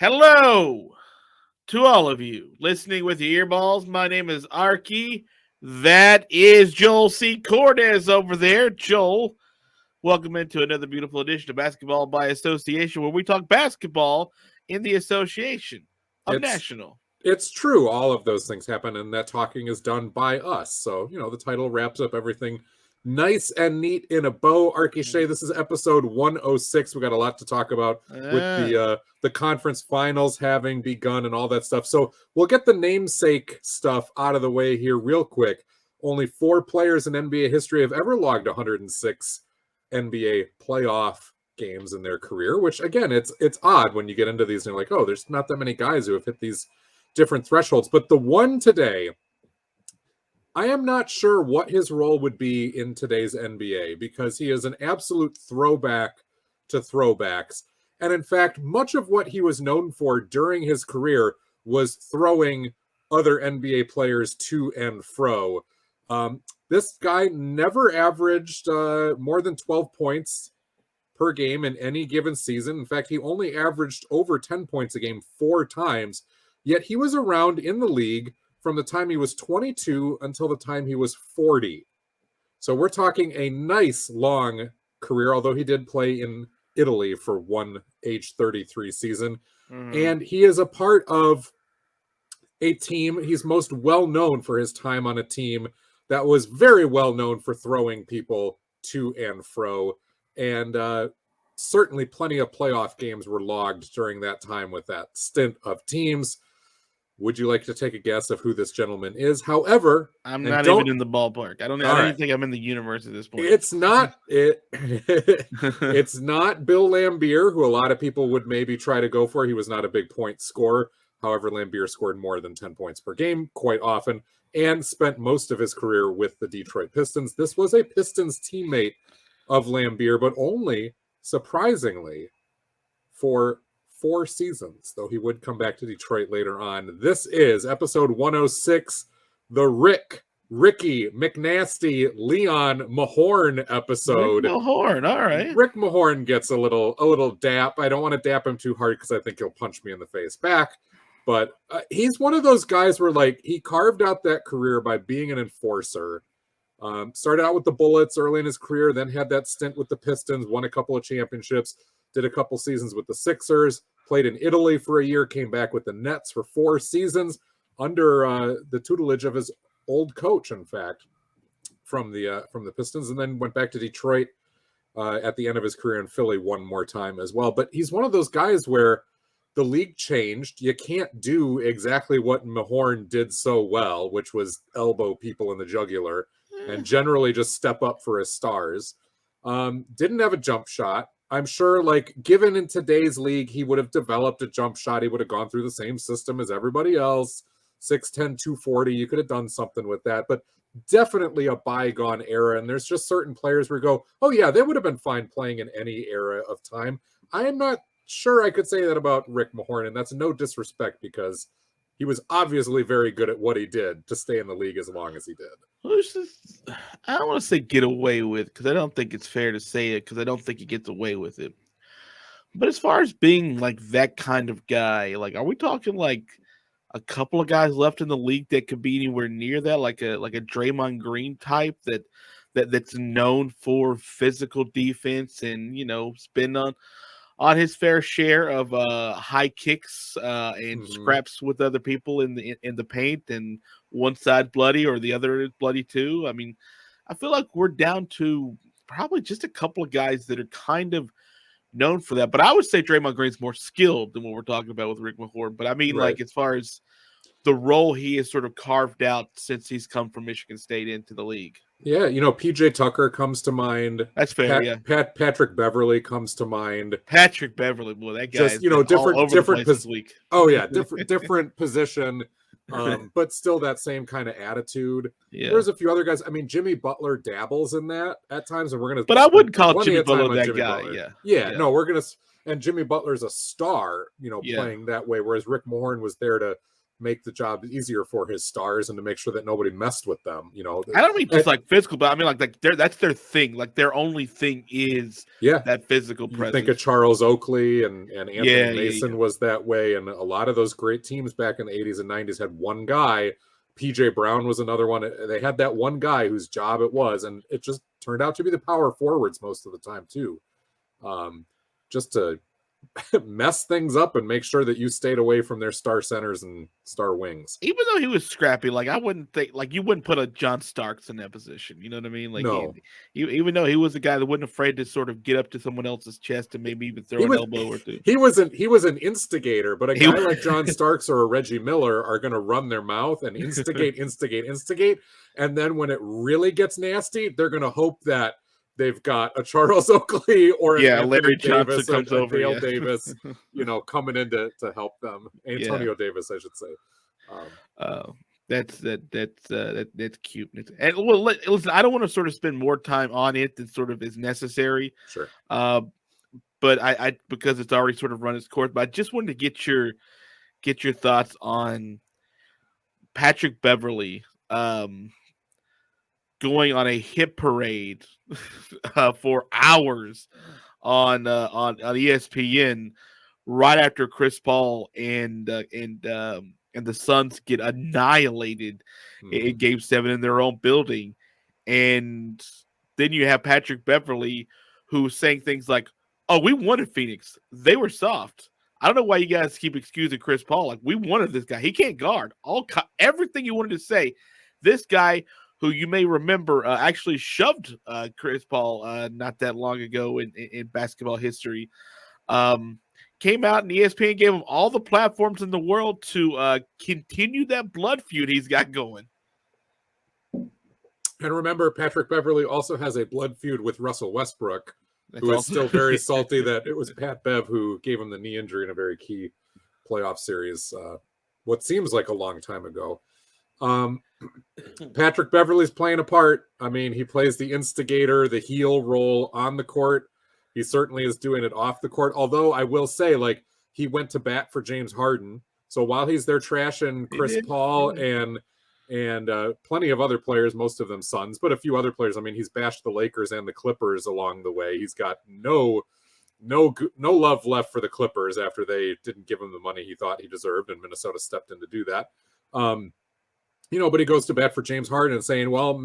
Hello to all of you listening with your earballs. My name is Arky. That is Joel C. Cordes over there. Joel, welcome into another beautiful edition of Basketball by Association, where we talk basketball in the association of It's National. it's true. All of those things happen, and that talking is done by us. So, the title wraps up everything nice and neat in a bow. Arky Shea, this is episode 106. We got a lot to talk about with the conference finals having begun and all that stuff. So we'll get the namesake stuff out of the way here real quick. Only 4 players in NBA history have ever logged 106 NBA playoff games in their career, which again, it's odd when you get into these and you're like, oh, there's not that many guys who have hit these different thresholds. But the one today, I am not sure what his role would be in today's NBA because he is an absolute throwback to throwbacks. And in fact, much of what he was known for during his career was throwing other NBA players to and fro. This guy never averaged more than 12 points per game in any given season. In fact, he only averaged over 10 points a game 4 times, yet he was around in the league from the time he was 22 until the time he was 40. So we're talking a nice long career, although he did play in Italy for one age 33 season. And he is a part of a team. He's most well known for his time on a team that was very well known for throwing people to and fro. And certainly plenty of playoff games were logged during that time with that stint of teams. Would you like to take a guess of who this gentleman is? However, I'm not even in the ballpark. I don't even think I'm in the universe at this point. It's not it's not Bill Laimbeer, who a lot of people would maybe try to go for. He was not a big point scorer. However, Laimbeer scored more than 10 points per game quite often and spent most of his career with the Detroit Pistons. This was a Pistons teammate of Laimbeer, but only, surprisingly, for 4 seasons, though he would come back to Detroit later on. This is episode 106, the Ricky McNasty Leon Mahorn episode. Rick Mahorn, all right. Rick Mahorn gets a little dap. I don't want to dap him too hard because I think he'll punch me in the face back. But he's one of those guys where he carved out that career by being an enforcer. Started out with the Bullets early in his career, then had that stint with the Pistons, won a couple of championships, did a couple seasons with the Sixers, played in Italy for a year, came back with the Nets for 4 seasons under the tutelage of his old coach, in fact, from the Pistons, and then went back to Detroit at the end of his career in Philly one more time as well. But he's one of those guys where the league changed. You can't do exactly what Mahorn did so well, which was elbow people in the jugular and generally just step up for his stars. Didn't have a jump shot. I'm sure, given in today's league, he would have developed a jump shot. He would have gone through the same system as everybody else. 6'10", 240. You could have done something with that. But definitely a bygone era. And there's just certain players where you go, oh, yeah, they would have been fine playing in any era of time. I am not sure I could say that about Rick Mahorn. And that's no disrespect because he was obviously very good at what he did to stay in the league as long as he did. I don't want to say get away with because I don't think it's fair to say it because I don't think he gets away with it. But as far as being that kind of guy, are we talking a couple of guys left in the league that could be anywhere near that, like a Draymond Green type that's known for physical defense and spin on his fair share of high kicks and scraps with other people in the paint, and one side bloody or the other is bloody too. I mean, I feel like we're down to probably just a couple of guys that are kind of known for that. But I would say Draymond Green's more skilled than what we're talking about with Rick Mahorn. But I mean, right. As far as the role he has sort of carved out since he's come from Michigan State into the league. Yeah, PJ Tucker comes to mind. That's fair. Patrick Beverly comes to mind. Patrick Beverly, boy, that guy just different this week. Oh yeah, different position, but still that same kind of attitude. Yeah. There's a few other guys. I mean, Jimmy Butler dabbles in that at times, and we're gonna. But I wouldn't call Jimmy Butler that guy. Butler. Yeah. No, we're gonna. And Jimmy Butler's a star, playing that way. Whereas Rick Mahorn was there to make the job easier for his stars and to make sure that nobody messed with them. You know, I don't mean just like physical, but I mean like that's their thing. Like their only thing is that physical You presence. think of Charles Oakley and Anthony Mason yeah. was that way, and a lot of those great teams back in the 80s and 90s had one guy. PJ Brown was another one. They had that one guy whose job it was, and it just turned out to be the power forwards most of the time too. Just to mess things up and make sure that you stayed away from their star centers and star wings. Even though he was scrappy, like I wouldn't think, like you wouldn't put a John Starks in that position. You know what I mean? Like, no. Even though he was a guy that wasn't afraid to sort of get up to someone else's chest and maybe even throw an elbow or two. He was an instigator, but a guy like John Starks or a Reggie Miller are going to run their mouth and instigate, and then when it really gets nasty, they're going to hope that they've got a Charles Oakley or an Larry Davis, Johnson comes over, Dale Davis, coming in to help them. Antonio Davis, I should say. That's cute. And well, listen, I don't want to sort of spend more time on it than sort of is necessary. Sure. But I because it's already sort of run its course. But I just wanted to get your thoughts on Patrick Beverley going on a hit parade for hours on ESPN right after Chris Paul and the Suns get annihilated in Game 7 in their own building, and then you have Patrick Beverley who's saying things like, "Oh, we wanted Phoenix; they were soft. I don't know why you guys keep excusing Chris Paul. Like we wanted this guy; he can't guard everything you wanted to say." This guy, who you may remember actually shoved Chris Paul not that long ago in basketball history, came out and ESPN gave him all the platforms in the world to continue that blood feud he's got going. And remember, Patrick Beverley also has a blood feud with Russell Westbrook, who is still very salty that it was Pat Bev who gave him the knee injury in a very key playoff series, what seems like a long time ago. Patrick Beverley's playing a part. I mean, he plays the instigator, the heel role on the court. He certainly is doing it off the court. Although I will say, like, he went to bat for James Harden. So while he's there trashing Chris Paul and plenty of other players, most of them Suns, but a few other players. I mean, he's bashed the Lakers and the Clippers along the way. He's got no love left for the Clippers after they didn't give him the money he thought he deserved, and Minnesota stepped in to do that. But he goes to bat for James Harden and saying, well,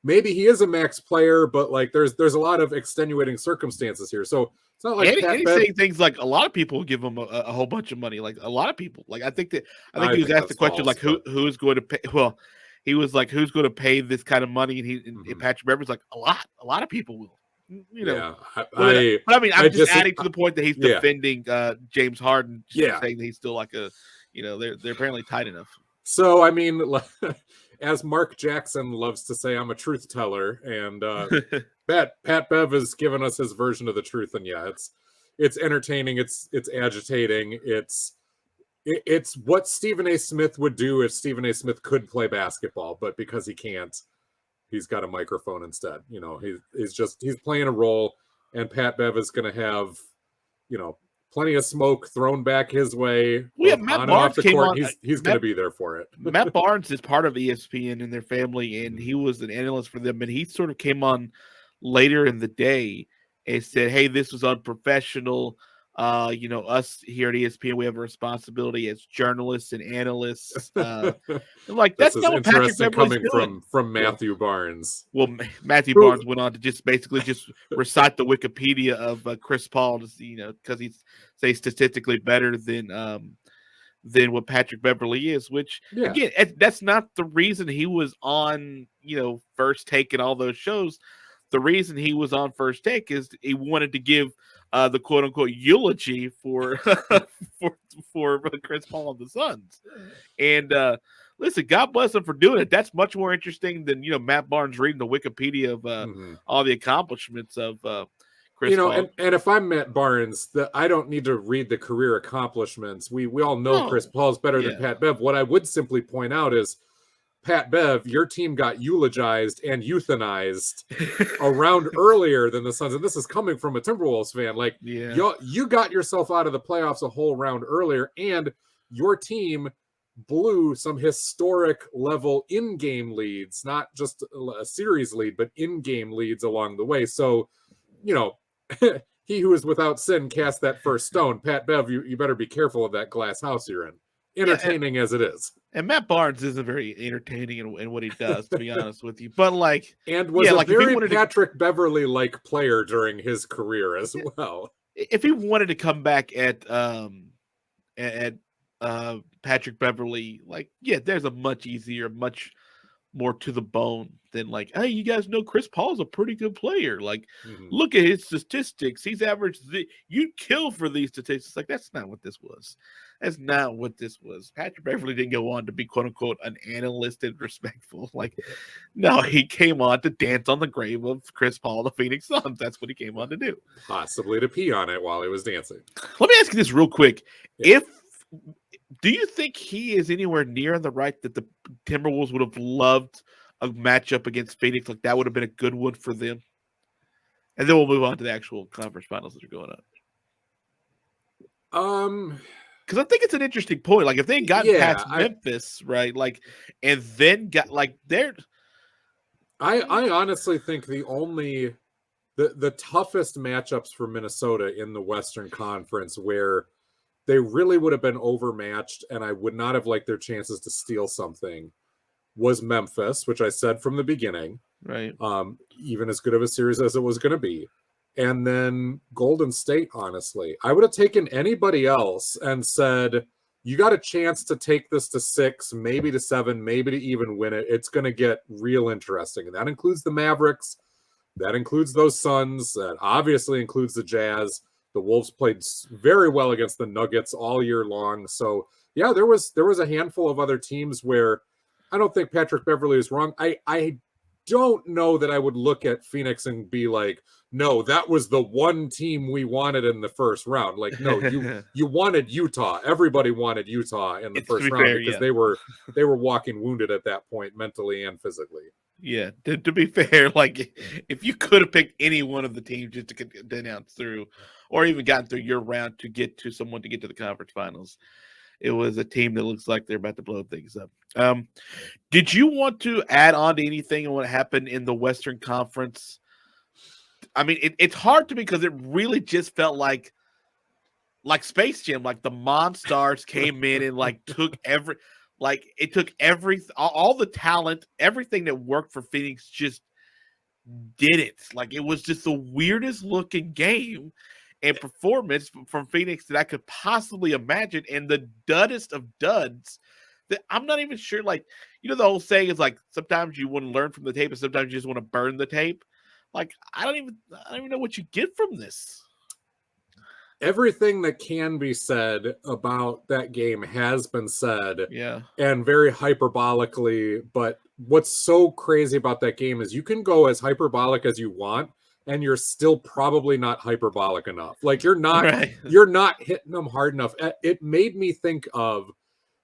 maybe he is a max player, but like there's a lot of extenuating circumstances here. So it's not like he's saying things like a lot of people give him a whole bunch of money. Like a lot of people. Like I think he was asked the question like who's going to pay. Well, he was like, who's going to pay this kind of money? And Patrick Beverley's like, a lot of people will. But I mean, I'm just adding to the point that he's defending James Harden, saying that he's still like they're apparently tight enough. So, I mean, as Mark Jackson loves to say, I'm a truth teller, and Pat Bev has given us his version of the truth, and it's entertaining, it's agitating, it's what Stephen A. Smith would do if Stephen A. Smith could play basketball, but because he can't, he's got a microphone instead. He's playing a role, and Pat Bev is going to have, plenty of smoke thrown back his way. We have Matt Barnes came on. He's going to be there for it. Matt Barnes is part of ESPN and their family, and he was an analyst for them. And he sort of came on later in the day and said, "Hey, this was unprofessional. Us here at ESPN, we have a responsibility as journalists and analysts." Like that's not what Patrick Beverley's coming from Matthew Barnes. Well, Matthew Barnes went on to just recite the Wikipedia of Chris Paul, because he's statistically better than what Patrick Beverley is. Which again, that's not the reason he was on First Take and all those shows. The reason he was on First Take is he wanted to give the quote unquote eulogy for Chris Paul and the Suns. And listen, God bless him for doing it. That's much more interesting than Matt Barnes reading the Wikipedia of all the accomplishments of Chris Paul. And if I'm Matt Barnes, I don't need to read the career accomplishments. We all know Chris Paul's better than Pat Bev. What I would simply point out is, Pat Bev, your team got eulogized and euthanized a round earlier than the Suns. And this is coming from a Timberwolves fan. Like, you got yourself out of the playoffs a whole round earlier, and your team blew some historic level in-game leads, not just a series lead, but in-game leads along the way. So, you know, he who is without sin cast that first stone. Pat Bev, you better be careful of that glass house you're in. Entertaining as it is. And Matt Barnes isn't very entertaining in what he does, to be honest with you. But like, and was a very Patrick Beverly-like player during his career as well. If he wanted to come back at Patrick Beverly, like, yeah, there's a much easier, much more to the bone than like, hey, you guys know Chris Paul's a pretty good player. Like, look at his statistics. He's averaged you'd kill for these statistics. Like, that's not what this was. That's not what this was. Patrick Beverly didn't go on to be quote unquote an analyst and respectful. Like, no, he came on to dance on the grave of Chris Paul, the Phoenix Suns. That's what he came on to do. Possibly to pee on it while he was dancing. Let me ask you this real quick. Do you think he is anywhere near on the right that the Timberwolves would have loved a matchup against Phoenix? Like, that would have been a good one for them. And then we'll move on to the actual conference finals that are going on. Because I think it's an interesting point. Like, if they had gotten past Memphis, right? Like, and then got like they're. I honestly think the toughest matchups for Minnesota in the Western Conference where they really would have been overmatched and I would not have liked their chances to steal something was Memphis, which I said from the beginning. Right. Even as good of a series as it was going to be. And then Golden State, honestly. I would have taken anybody else and said, you got a chance to take this to 6, maybe to 7, maybe to even win it. It's going to get real interesting. And that includes the Mavericks. That includes those Suns. That obviously includes the Jazz. The Wolves played very well against the Nuggets all year long. So, yeah, there was a handful of other teams where I don't think Patrick Beverly is wrong. I don't know that I would look at Phoenix and be like, no, that was the one team we wanted in the first round. Like, no, you wanted Utah. Everybody wanted Utah in the first round because they were walking wounded at that point, mentally and physically. Yeah, to be fair, like if you could have picked any one of the teams just to announce through, or even gotten through your round to get to someone to get to the conference finals, it was a team that looks like they're about to blow things up. Did you want to add on to anything on what happened in the Western Conference? I mean, it's hard to me because it really just felt like Space Jam, like the Monstars came in and like took all the talent, everything that worked for Phoenix just didn't. Like, it was just the weirdest looking game and performance from Phoenix that I could possibly imagine, and the duddest of duds that I'm not even sure. Like, the whole saying is like sometimes you want to learn from the tape, and sometimes you just want to burn the tape. Like, I don't even know what you get from this. Everything that can be said about that game has been said. Yeah. And very hyperbolically. But what's so crazy about that game is you can go as hyperbolic as you want, and you're still probably not hyperbolic enough. Like, you're not hitting them hard enough. It made me think of,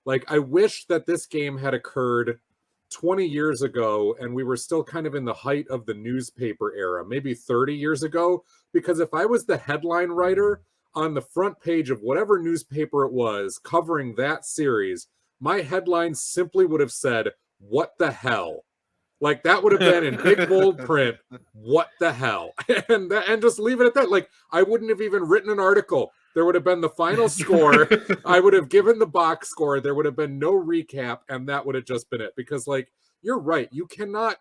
like, I wish that this game had occurred 20 years ago and we were still kind of in the height of the newspaper era, maybe 30 years ago, because if I was the headline writer on the front page of whatever newspaper it was covering that series, my headline simply would have said, "What the hell?" Like, that would have been in big bold print, "What the hell?" and just leave it at that. Like, I wouldn't have even written an article. There would have been the final score. I would have given the box score. There would have been no recap, and that would have just been it. Because, like, you're right. You cannot,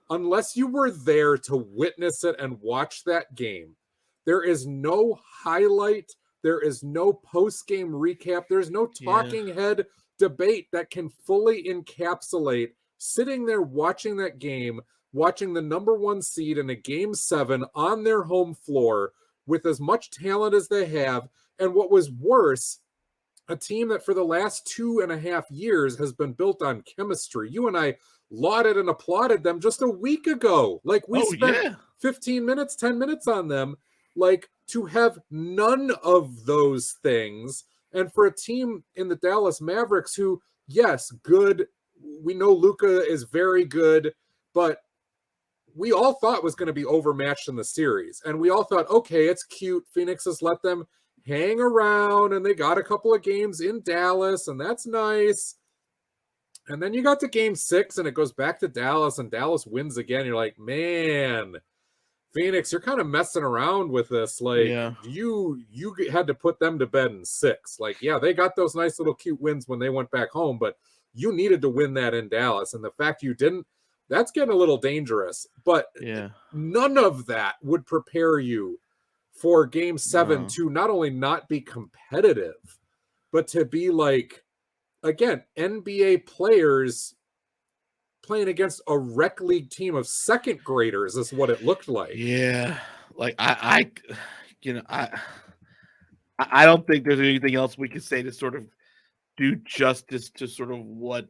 unless you were there to witness it and watch that game, there is no highlight. There is no post-game recap. There's no talking head debate that can fully encapsulate sitting there watching that game, watching the number 1 seed in a Game 7 on their home floor with as much talent as they have. And what was worse, a team that for the last 2.5 years has been built on chemistry. You and I lauded and applauded them just a week ago. Like, we spent 15 minutes, 10 minutes on them. Like, to have none of those things. And for a team in the Dallas Mavericks who, yes, good. We know Luka is very good, but we all thought was going to be overmatched in the series. And we all thought, okay, it's cute. Phoenix has let them hang around and they got a couple of games in Dallas, and that's nice. And then you got to game 6 and it goes back to Dallas and Dallas wins again. You're like, man, Phoenix, you're kind of messing around with this. Like Yeah. you had to put them to bed in 6. Like, yeah, they got those nice little cute wins when they went back home, but you needed to win that in Dallas. And the fact you didn't, that's getting a little dangerous. But Yeah. none of that would prepare you for game 7 to not only not be competitive, but to be like, again, NBA players playing against a rec league team of second graders is what it looked like. Yeah. Like I you know, I don't think there's anything else we can say to sort of do justice to sort of what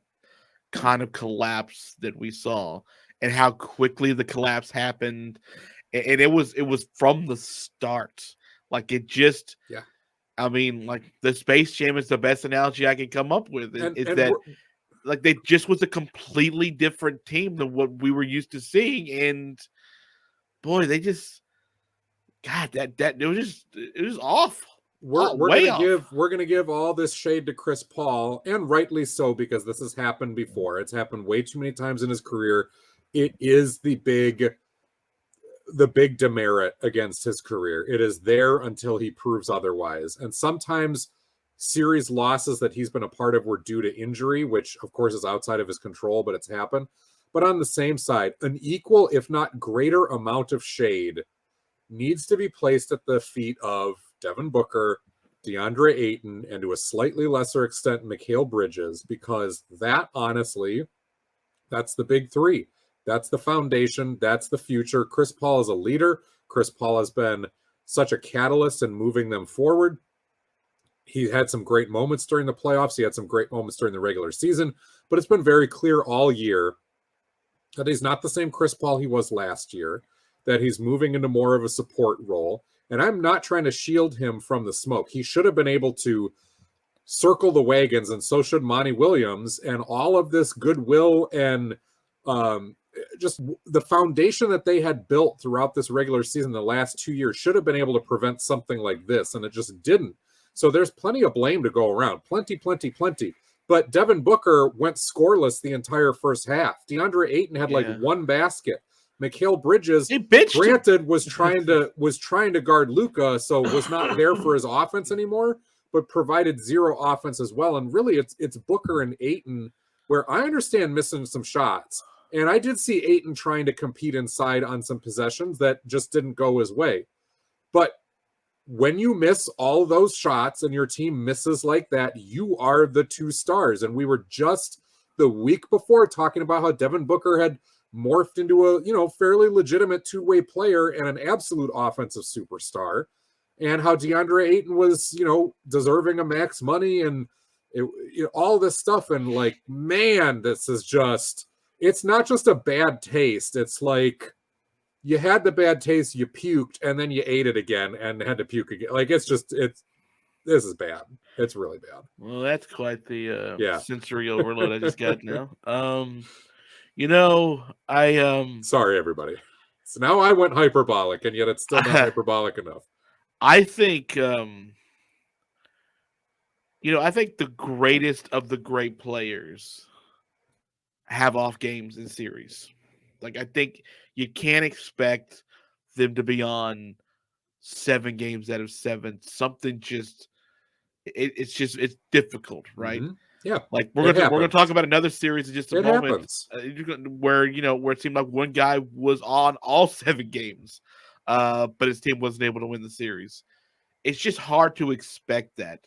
kind of collapse that we saw and how quickly the collapse happened. And it was from the start. Like it just, yeah. I mean, like the Space Jam is the best analogy I can come up with. Is that like they just was a completely different team than what we were used to seeing, and boy, they just, God, that it was off. We're gonna give all this shade to Chris Paul, and rightly so, because this has happened before. It's happened way too many times in his career. It is the big demerit against his career. It is there until he proves otherwise. And sometimes series losses that he's been a part of were due to injury, which of course is outside of his control, but it's happened. But on the same side, an equal, if not greater amount of shade needs to be placed at the feet of Devin Booker, DeAndre Ayton, and to a slightly lesser extent, Mikal Bridges, because that, honestly, that's the big three. That's the foundation. That's the future. Chris Paul is a leader. Chris Paul has been such a catalyst in moving them forward. He had some great moments during the playoffs. He had some great moments during the regular season, but it's been very clear all year that he's not the same Chris Paul he was last year, that he's moving into more of a support role. And I'm not trying to shield him from the smoke. He should have been able to circle the wagons, and so should Monty Williams, and all of this goodwill and just the foundation that they had built throughout this regular season the last 2 years should have been able to prevent something like this, and it just didn't. So there's plenty of blame to go around. Plenty. But Devin Booker went scoreless the entire first half. DeAndre Ayton had like one basket. Mikal Bridges, granted, was trying to guard Luka, so was not there for his offense anymore, but provided zero offense as well. And really, it's Booker and Ayton, where I understand missing some shots. And I did see Ayton trying to compete inside on some possessions that just didn't go his way. But when you miss all those shots and your team misses like that, you are the two stars. And we were just the week before talking about how Devin Booker had morphed into a fairly legitimate two-way player and an absolute offensive superstar, and how DeAndre Ayton was deserving of max money and all this stuff. And like, man, this is just, it's not just a bad taste. It's like you had the bad taste, you puked, and then you ate it again and had to puke again. Like, this is bad. It's really bad. Well, that's quite the sensory overload I just got now. Sorry, everybody. So now I went hyperbolic, and yet it's still not hyperbolic enough. I think, I think the greatest of the great players have off games in series. Like, I think you can't expect them to be on 7 games out of 7. Something just, it's difficult, right? Mm-hmm. Yeah, like we're gonna talk about another series in just a moment where it seemed like one guy was on all 7 games, but his team wasn't able to win the series. It's just hard to expect that,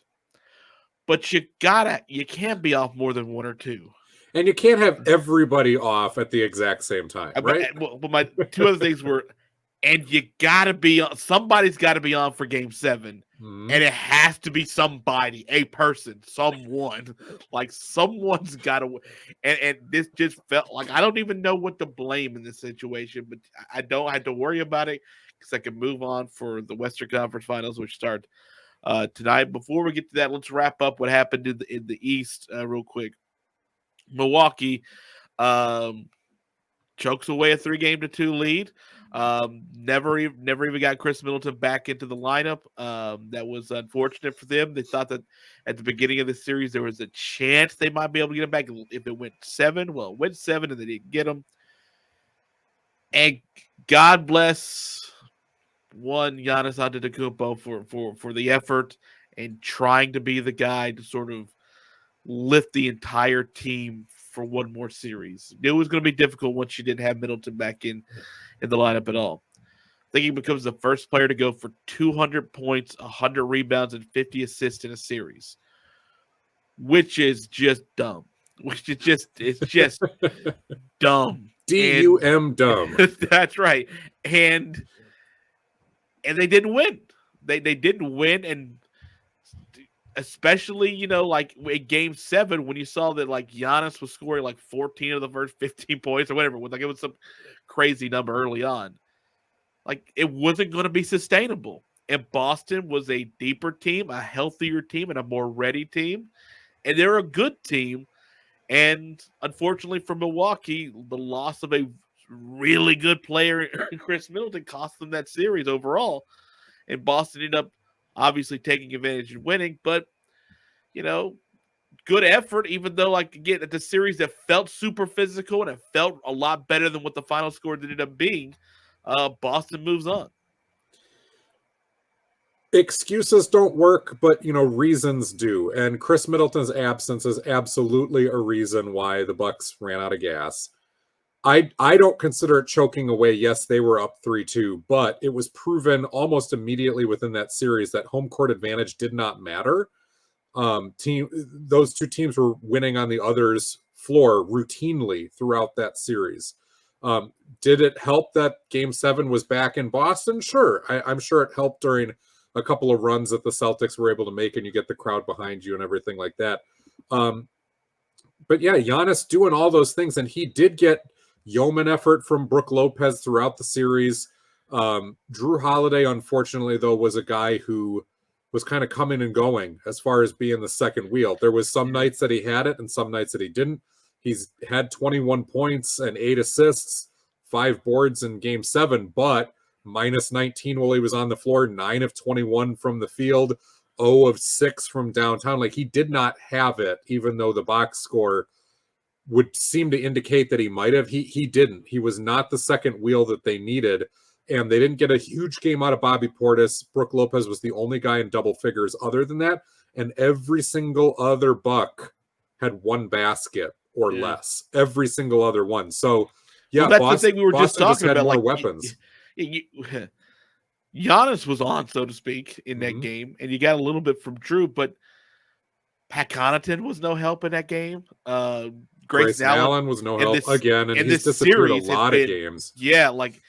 but you can't be off more than 1 or 2, and you can't have everybody off at the exact same time, right? But my 2 other things were, and you gotta be on. Somebody's got to be on for Game 7. And it has to be somebody, a person, someone. Like, someone's got to. And this just felt like I don't even know what to blame in this situation, but I don't have to worry about it because I can move on for the Western Conference Finals, which start tonight. Before we get to that, let's wrap up what happened in the East real quick. Milwaukee chokes away a 3-2 lead. Never even got Chris Middleton back into the lineup. That was unfortunate for them. They thought that at the beginning of the series there was a chance they might be able to get him back if it went 7. Well, it went 7 and they didn't get him. And God bless Giannis Antetokounmpo for the effort and trying to be the guy to sort of lift the entire team for one more series. It was going to be difficult once you didn't have Middleton back in the lineup at all. I think he becomes the first player to go for 200 points, 100 rebounds, and 50 assists in a series, which is just dumb. It's just dumb. D-U-M dumb. That's right. And they didn't win. They didn't win, and especially, like in game 7 when you saw that like Giannis was scoring like 14 of the first 15 points or whatever. Like it was some crazy number early on. Like it wasn't going to be sustainable. And Boston was a deeper team, a healthier team, and a more ready team. And they're a good team. And unfortunately for Milwaukee, the loss of a really good player, Chris Middleton, cost them that series overall. And Boston ended up obviously taking advantage and winning. But, good effort, even though, like, again, at the series that felt super physical and it felt a lot better than what the final score ended up being, Boston moves on. Excuses don't work, but reasons do. And Chris Middleton's absence is absolutely a reason why the Bucks ran out of gas. I don't consider it choking away. Yes, they were up 3-2, but it was proven almost immediately within that series that home court advantage did not matter. Those two teams were winning on the other's floor routinely throughout that series. Did it help that Game 7 was back in Boston? Sure. I'm sure it helped during a couple of runs that the Celtics were able to make, and you get the crowd behind you and everything like that. But yeah, Giannis doing all those things, and he did get yeoman effort from Brook Lopez throughout the series. Drew Holiday, unfortunately, though, was a guy who was kind of coming and going as far as being the second wheel. There was some nights that he had it and some nights that he didn't. He's had 21 points and 8 assists, 5 boards in Game 7, but minus 19 while he was on the floor, 9 of 21 from the field, 0 of 6 from downtown. Like, he did not have it, even though the box score would seem to indicate that he might have. He didn't. He was not the second wheel that they needed, and they didn't get a huge game out of Bobby Portis. Brook Lopez was the only guy in double figures other than that, and every single other Buck had 1 basket or less. Every single other one. So, yeah, well, that's the thing we were just talking about. More like, weapons. Giannis was on, so to speak, in that game, and you got a little bit from Drew, but Pat Connaughton was no help in that game. Grayson Allen was no help again, and he's disappeared a lot of games. Yeah, like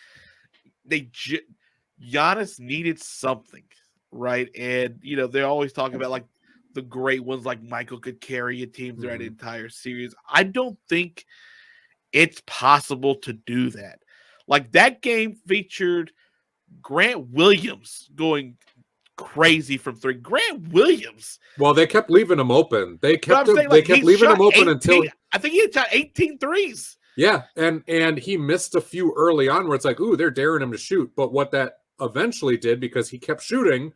Giannis needed something, right? And they're always talking about like the great ones, like Michael could carry a team throughout an entire series. I don't think it's possible to do that. Like that game featured Grant Williams going crazy from 3. Grant Williams. Well, they kept leaving him open. They kept leaving him open until I think he shot 18 threes. Yeah, and he missed a few early on where it's like, ooh, they're daring him to shoot. But what that eventually did, because he kept shooting,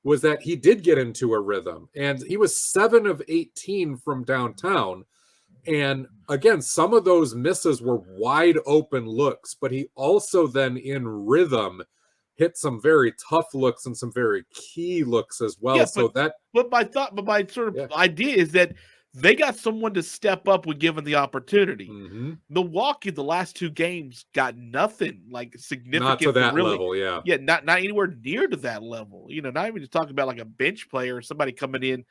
was that he did get into a rhythm. And he was 7 of 18 from downtown. And again, some of those misses were wide open looks, but he also then in rhythm hit some very tough looks and some very key looks as well. Yeah, but my sort of idea is that they got someone to step up when given the opportunity. Milwaukee, the last 2 games, got nothing like significant. Not to that level, yeah. Yeah, not anywhere near to that level. Not even just talking about like a bench player or somebody coming in,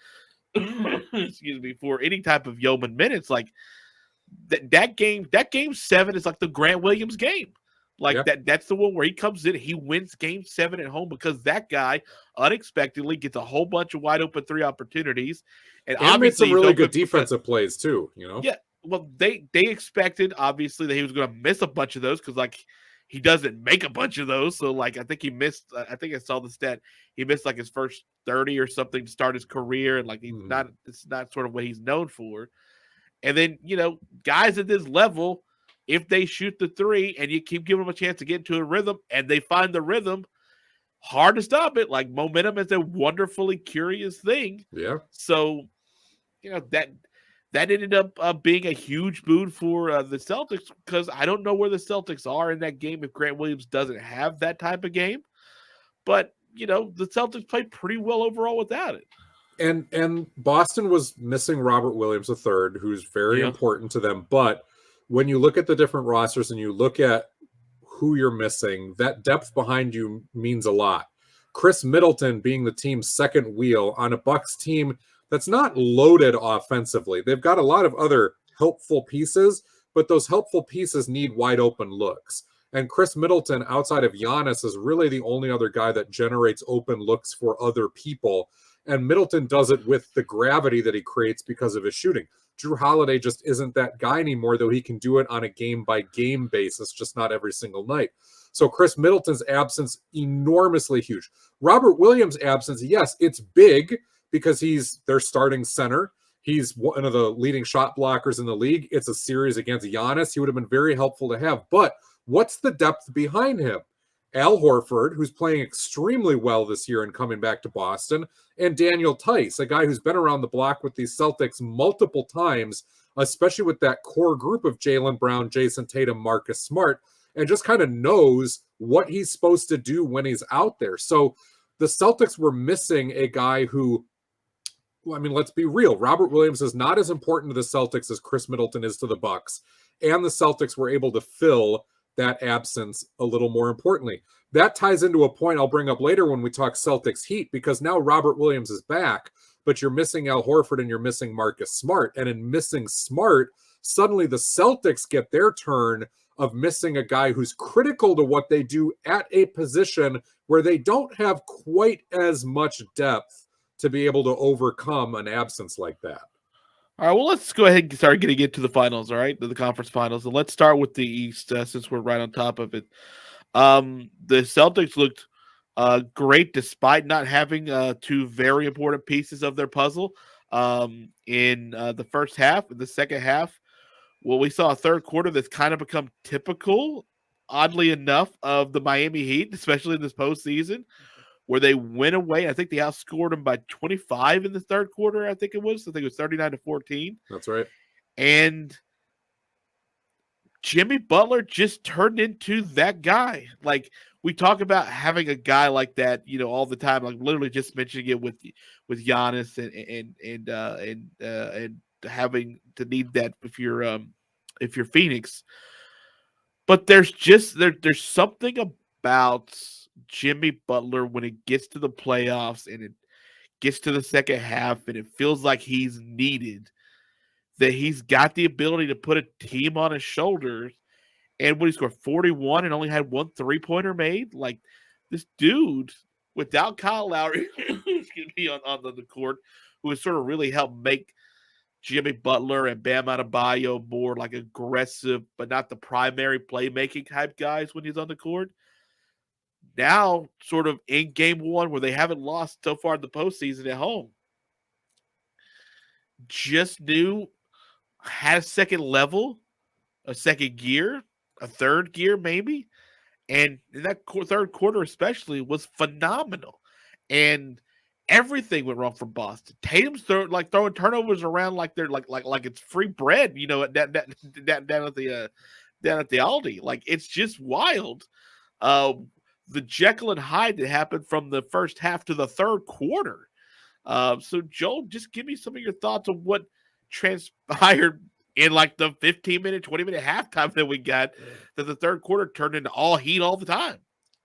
excuse me, for any type of yeoman minutes. Like that game 7 is like the Grant Williams game. Like that's the one where he comes in, he wins Game 7 at home because that guy unexpectedly gets a whole bunch of wide open 3 opportunities, and obviously made some really good defensive plays too. Yeah, well, they expected obviously that he was going to miss a bunch of those because like he doesn't make a bunch of those. So like I think he missed. I think I saw the stat. He missed like his first 30 or something to start his career, and like he's it's not sort of what he's known for. And then guys at this level if they shoot the three and you keep giving them a chance to get into a rhythm and they find the rhythm, hard to stop it. Like momentum is a wonderfully curious thing. Yeah. So, that ended up being a huge boon for the Celtics because I don't know where the Celtics are in that game if Grant Williams doesn't have that type of game. But, the Celtics played pretty well overall without it. And Boston was missing Robert Williams III, who's very important to them. But when you look at the different rosters and you look at who you're missing, that depth behind you means a lot. Chris Middleton being the team's second wheel on a Bucks team that's not loaded offensively. They've got a lot of other helpful pieces, but those helpful pieces need wide open looks. And Chris Middleton, outside of Giannis, is really the only other guy that generates open looks for other people. And Middleton does it with the gravity that he creates because of his shooting. Drew Holiday just isn't that guy anymore, though he can do it on a game-by-game basis, just not every single night. So Chris Middleton's absence, enormously huge. Robert Williams' absence, yes, it's big because he's their starting center. He's one of the leading shot blockers in the league. It's a series against Giannis. He would have been very helpful to have. But what's the depth behind him? Al Horford, who's playing extremely well this year and coming back to Boston, and Daniel Tice, a guy who's been around the block with these Celtics multiple times, especially with that core group of Jaylen Brown, Jason Tatum, Marcus Smart, and just kind of knows what he's supposed to do when he's out there. So the Celtics were missing a guy who, I mean, let's be real. Robert Williams is not as important to the Celtics as Chris Middleton is to the Bucks, and the Celtics were able to fill that absence a little more importantly. That ties into a point I'll bring up later when we talk Celtics Heat, because now Robert Williams is back, but you're missing Al Horford and you're missing Marcus Smart. And in missing Smart, suddenly the Celtics get their turn of missing a guy who's critical to what they do at a position where they don't have quite as much depth to be able to overcome an absence like that. All right, well, let's go ahead and start getting into the finals, all right, the conference finals. And let's start with the East since we're right on top of it. The Celtics looked great despite not having two very important pieces of their puzzle in the first half. In the second half, well, we saw a third quarter that's kind of become typical, oddly enough, of the Miami Heat, especially in this postseason, where they went away. I think they outscored them by 25 in the third quarter, I think it was. I think it was 39-14. That's right. And Jimmy Butler just turned into that guy. Like, we talk about having a guy like that, all the time. Like, literally just mentioning it with Giannis and having to need that if you're Phoenix. But there's something about Jimmy Butler when it gets to the playoffs and it gets to the second half and it feels like he's needed, that he's got the ability to put a team on his shoulders. And when he scored 41 and only had one three-pointer made, like, this dude, without Kyle Lowry, excuse me, on the court, who has sort of really helped make Jimmy Butler and Bam Adebayo more like aggressive, but not the primary playmaking type guys when he's on the court. Now, sort of in game one, where they haven't lost so far in the postseason at home, just had a second level, a second gear, a third gear maybe, and that third quarter especially was phenomenal. And everything went wrong for Boston. Tatum's throwing turnovers around like they're like it's free bread, down at the Aldi. Like, it's just wild. The Jekyll and Hyde that happened from the first half to the third quarter. So, Joel, just give me some of your thoughts on what transpired in like the 15-minute, 20-minute halftime that we got, that the third quarter turned into all Heat all the time.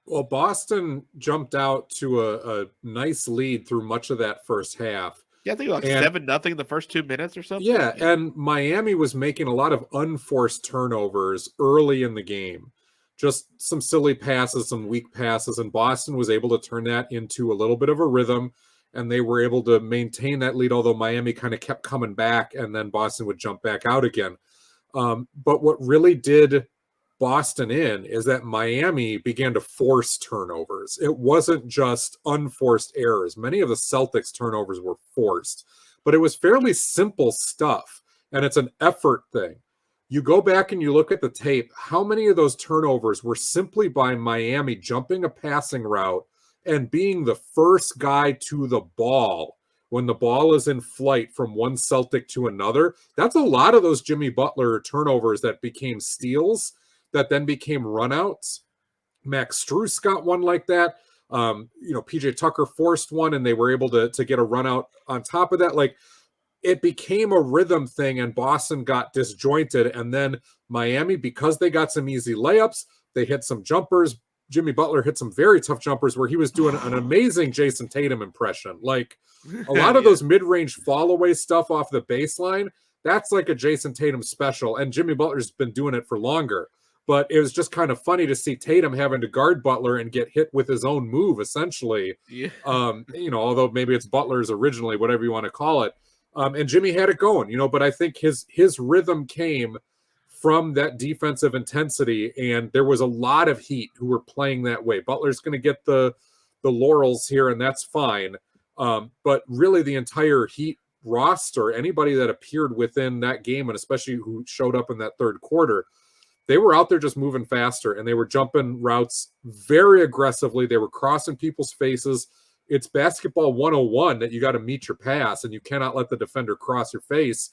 Well, Boston jumped out to a nice lead through much of that first half. Yeah, I think like 7-0 in the first 2 minutes or something. Yeah, and Miami was making a lot of unforced turnovers early in the game. Just some silly passes, some weak passes, and Boston was able to turn that into a little bit of a rhythm, and they were able to maintain that lead, although Miami kind of kept coming back, and then Boston would jump back out again. But what really did Boston in is that Miami began to force turnovers. It wasn't just unforced errors. Many of the Celtics turnovers were forced, but it was fairly simple stuff, and it's an effort thing. You go back and you look at the tape, how many of those turnovers were simply by Miami jumping a passing route and being the first guy to the ball when the ball is in flight from one Celtic to another? That's a lot of those Jimmy Butler turnovers that became steals that then became runouts. Max Strus got one like that. PJ Tucker forced one and they were able to get a run out on top of that. Like, it became a rhythm thing and Boston got disjointed. And then Miami, because they got some easy layups, they hit some jumpers. Jimmy Butler hit some very tough jumpers where he was doing an amazing Jason Tatum impression. Like, a lot of those mid-range fall away stuff off the baseline, that's like a Jason Tatum special. And Jimmy Butler's been doing it for longer. But it was just kind of funny to see Tatum having to guard Butler and get hit with his own move, essentially. Yeah. Although maybe it's Butler's originally, whatever you want to call it. And Jimmy had it going, but I think his rhythm came from that defensive intensity, and there was a lot of Heat who were playing that way. Butler's going to get the laurels here, and that's fine. But really the entire Heat roster, anybody that appeared within that game, and especially who showed up in that third quarter, they were out there just moving faster, and they were jumping routes very aggressively. They were crossing people's faces. It's basketball 101 that you got to meet your pass, and you cannot let the defender cross your face.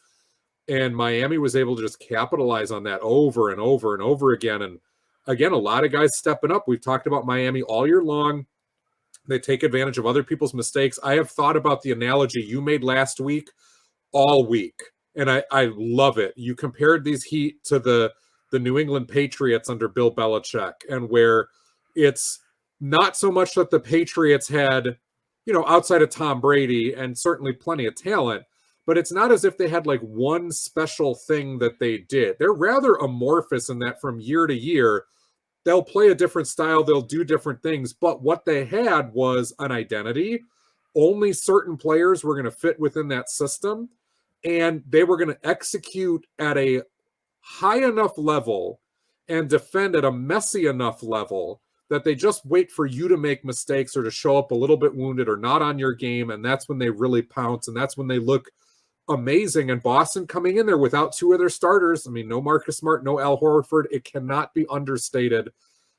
And Miami was able to just capitalize on that over and over and over again. And again, a lot of guys stepping up. We've talked about Miami all year long. They take advantage of other people's mistakes. I have thought about the analogy you made last week all week, and I love it. You compared these Heat to the New England Patriots under Bill Belichick, and where it's not so much that the Patriots had, outside of Tom Brady and certainly plenty of talent, but it's not as if they had like one special thing that they did. They're rather amorphous in that from year to year, they'll play a different style, they'll do different things, but what they had was an identity. Only certain players were going to fit within that system, and they were going to execute at a high enough level and defend at a messy enough level that they just wait for you to make mistakes or to show up a little bit wounded or not on your game, and that's when they really pounce, and that's when they look amazing. And Boston coming in there without two of their starters, I mean, no Marcus Smart, no Al Horford, it cannot be understated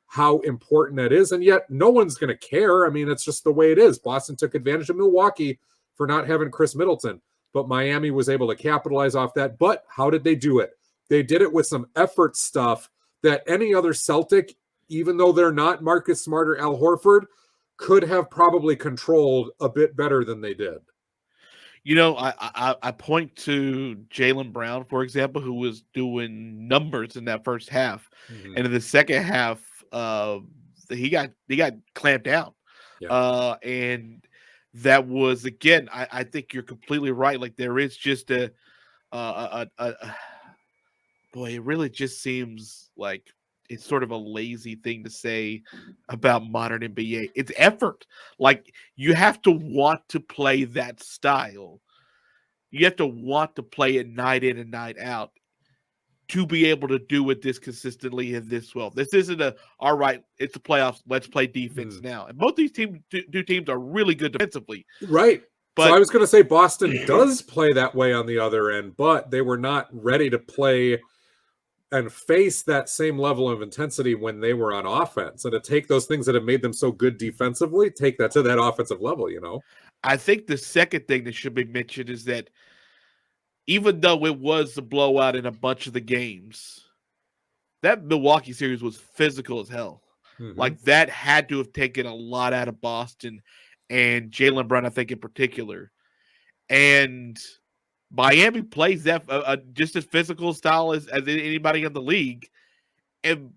how important that is, and yet no one's going to care. I mean, it's just the way it is. Boston took advantage of Milwaukee for not having Chris Middleton, but Miami was able to capitalize off that. But how did they do it? They did it with some effort stuff that any other Celtic, even though they're not Marcus Smart or Al Horford, could have probably controlled a bit better than they did. I point to Jaylen Brown, for example, who was doing numbers in that first half, and in the second half, he got clamped down, and that was, again, I think you're completely right. Like, there is just a boy, it really just seems like it's sort of a lazy thing to say about modern NBA. It's effort. Like, you have to want to play that style. You have to want to play it night in and night out to be able to do it this consistently and this well. This isn't all right, it's the playoffs, let's play defense now. And both these teams are really good defensively. Right. But, so I was going to say Boston does play that way on the other end, but they were not ready to play and face that same level of intensity when they were on offense. And to take those things that have made them so good defensively, take that to that offensive level, I think the second thing that should be mentioned is that even though it was a blowout in a bunch of the games, that Milwaukee series was physical as hell. Like, that had to have taken a lot out of Boston and Jaylen Brown, I think, in particular. And Miami plays that just as physical style as anybody in the league. And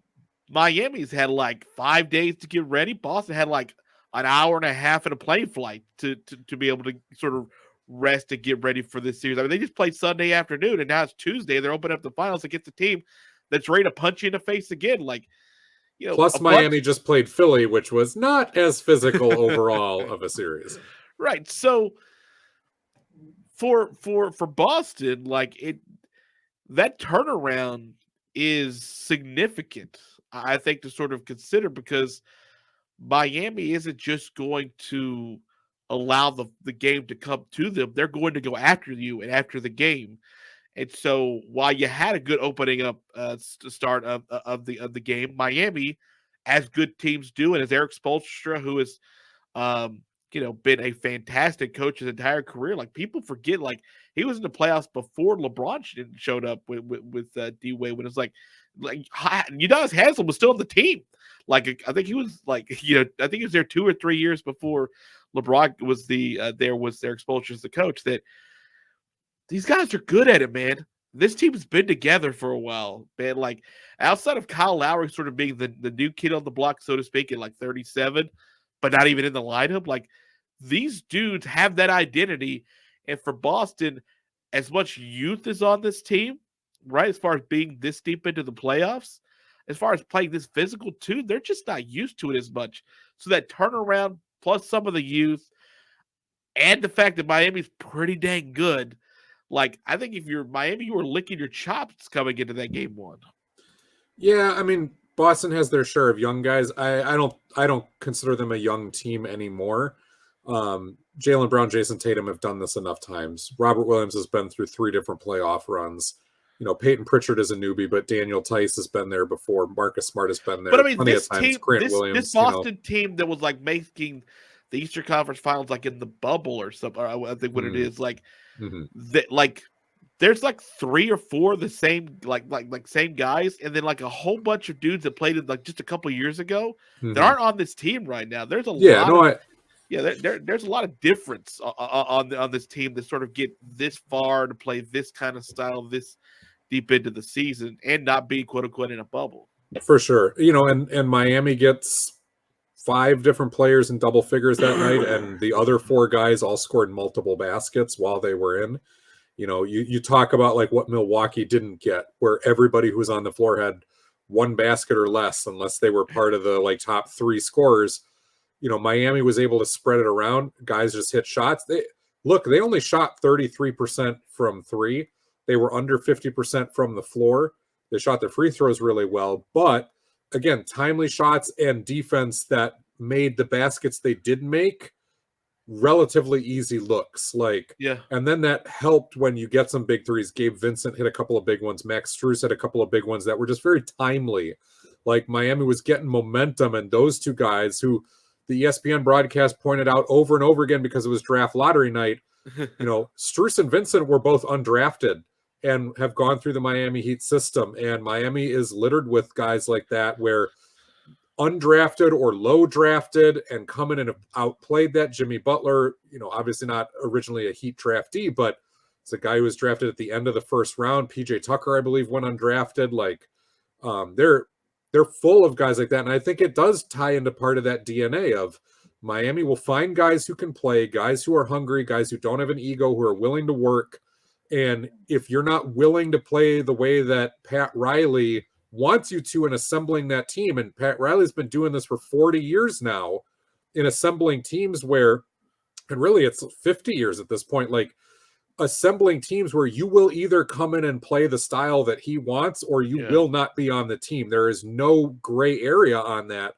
Miami's had like 5 days to get ready. Boston had like an hour and a half in a plane flight to be able to sort of rest and get ready for this series. I mean, they just played Sunday afternoon, and now it's Tuesday. They're opening up the finals against a team that's ready to punch you in the face again. Like, plus Miami just played Philly, which was not as physical overall of a series. Right. So for Boston, like, that turnaround is significant, I think, to sort of consider, because Miami isn't just going to allow the game to come to them. They're going to go after you and after the game. And so while you had a good opening up start of the game, Miami, as good teams do, and as Eric Spoelstra, who is um, been a fantastic coach his entire career. Like people forget, like he was in the playoffs before LeBron showed up with D Wade. When it's like Udonis Haslem was still on the team. Like I think he was like I think he was there 2 or 3 years before LeBron was there was their exposure as the coach. That these guys are good at it, man. This team's been together for a while, man. Like outside of Kyle Lowry sort of being the new kid on the block, so to speak, at like 37, but not even in the lineup. Like these dudes have that identity. And for Boston, as much youth is on this team, right? As far as being this deep into the playoffs, as far as playing this physical too, they're just not used to it as much. So that turnaround plus some of the youth and the fact that Miami's pretty dang good. Like, I think if you're Miami, you were licking your chops coming into that game one. Yeah, I mean, Boston has their share of young guys. I don't consider them a young team anymore. Jaylen Brown, Jason Tatum have done this enough times. Robert Williams has been through 3 different playoff runs. Peyton Pritchard is a newbie, but Daniel Tice has been there before. Marcus Smart has been there. But I mean, plenty this of times. team, Grant this Williams, Boston team that was like making the Eastern Conference Finals, like in the bubble or something. I think what it is, like that, like there's like 3 or 4 of the same like same guys, and then like a whole bunch of dudes that played it like just a couple years ago that aren't on this team right now. There's a lot of there's a lot of difference on this team that sort of get this far to play this kind of style this deep into the season and not be quote unquote in a bubble. For sure. And Miami gets 5 different players in double figures that night, and the other 4 guys all scored multiple baskets while they were in. You talk about like what Milwaukee didn't get, where everybody who was on the floor had 1 basket or less, unless they were part of the like top 3 scorers. Miami was able to spread it around. Guys just hit shots. They only shot 33% from 3. They were under 50% from the floor. They shot their free throws really well, but again, timely shots and defense that made the baskets they did make relatively easy looks. And then that helped when you get some big threes. Gabe Vincent hit a couple of big ones. Max Strus had a couple of big ones that were just very timely. Like Miami was getting momentum, and those 2 guys who the ESPN broadcast pointed out over and over again because it was draft lottery night, Strus and Vincent were both undrafted and have gone through the Miami Heat system. And Miami is littered with guys like that where undrafted or low drafted and come in and outplayed that. Jimmy Butler, obviously not originally a Heat draftee, but it's a guy who was drafted at the end of the first round. PJ Tucker, I believe, went undrafted. They're full of guys like that. And I think it does tie into part of that DNA of Miami will find guys who can play, guys who are hungry, guys who don't have an ego, who are willing to work. And if you're not willing to play the way that Pat Riley wants you to in assembling that team, and Pat Riley's been doing this for 40 years now in assembling teams where, and really it's 50 years at this point, like assembling teams where you will either come in and play the style that he wants or you will not be on the team. There is no gray area on that.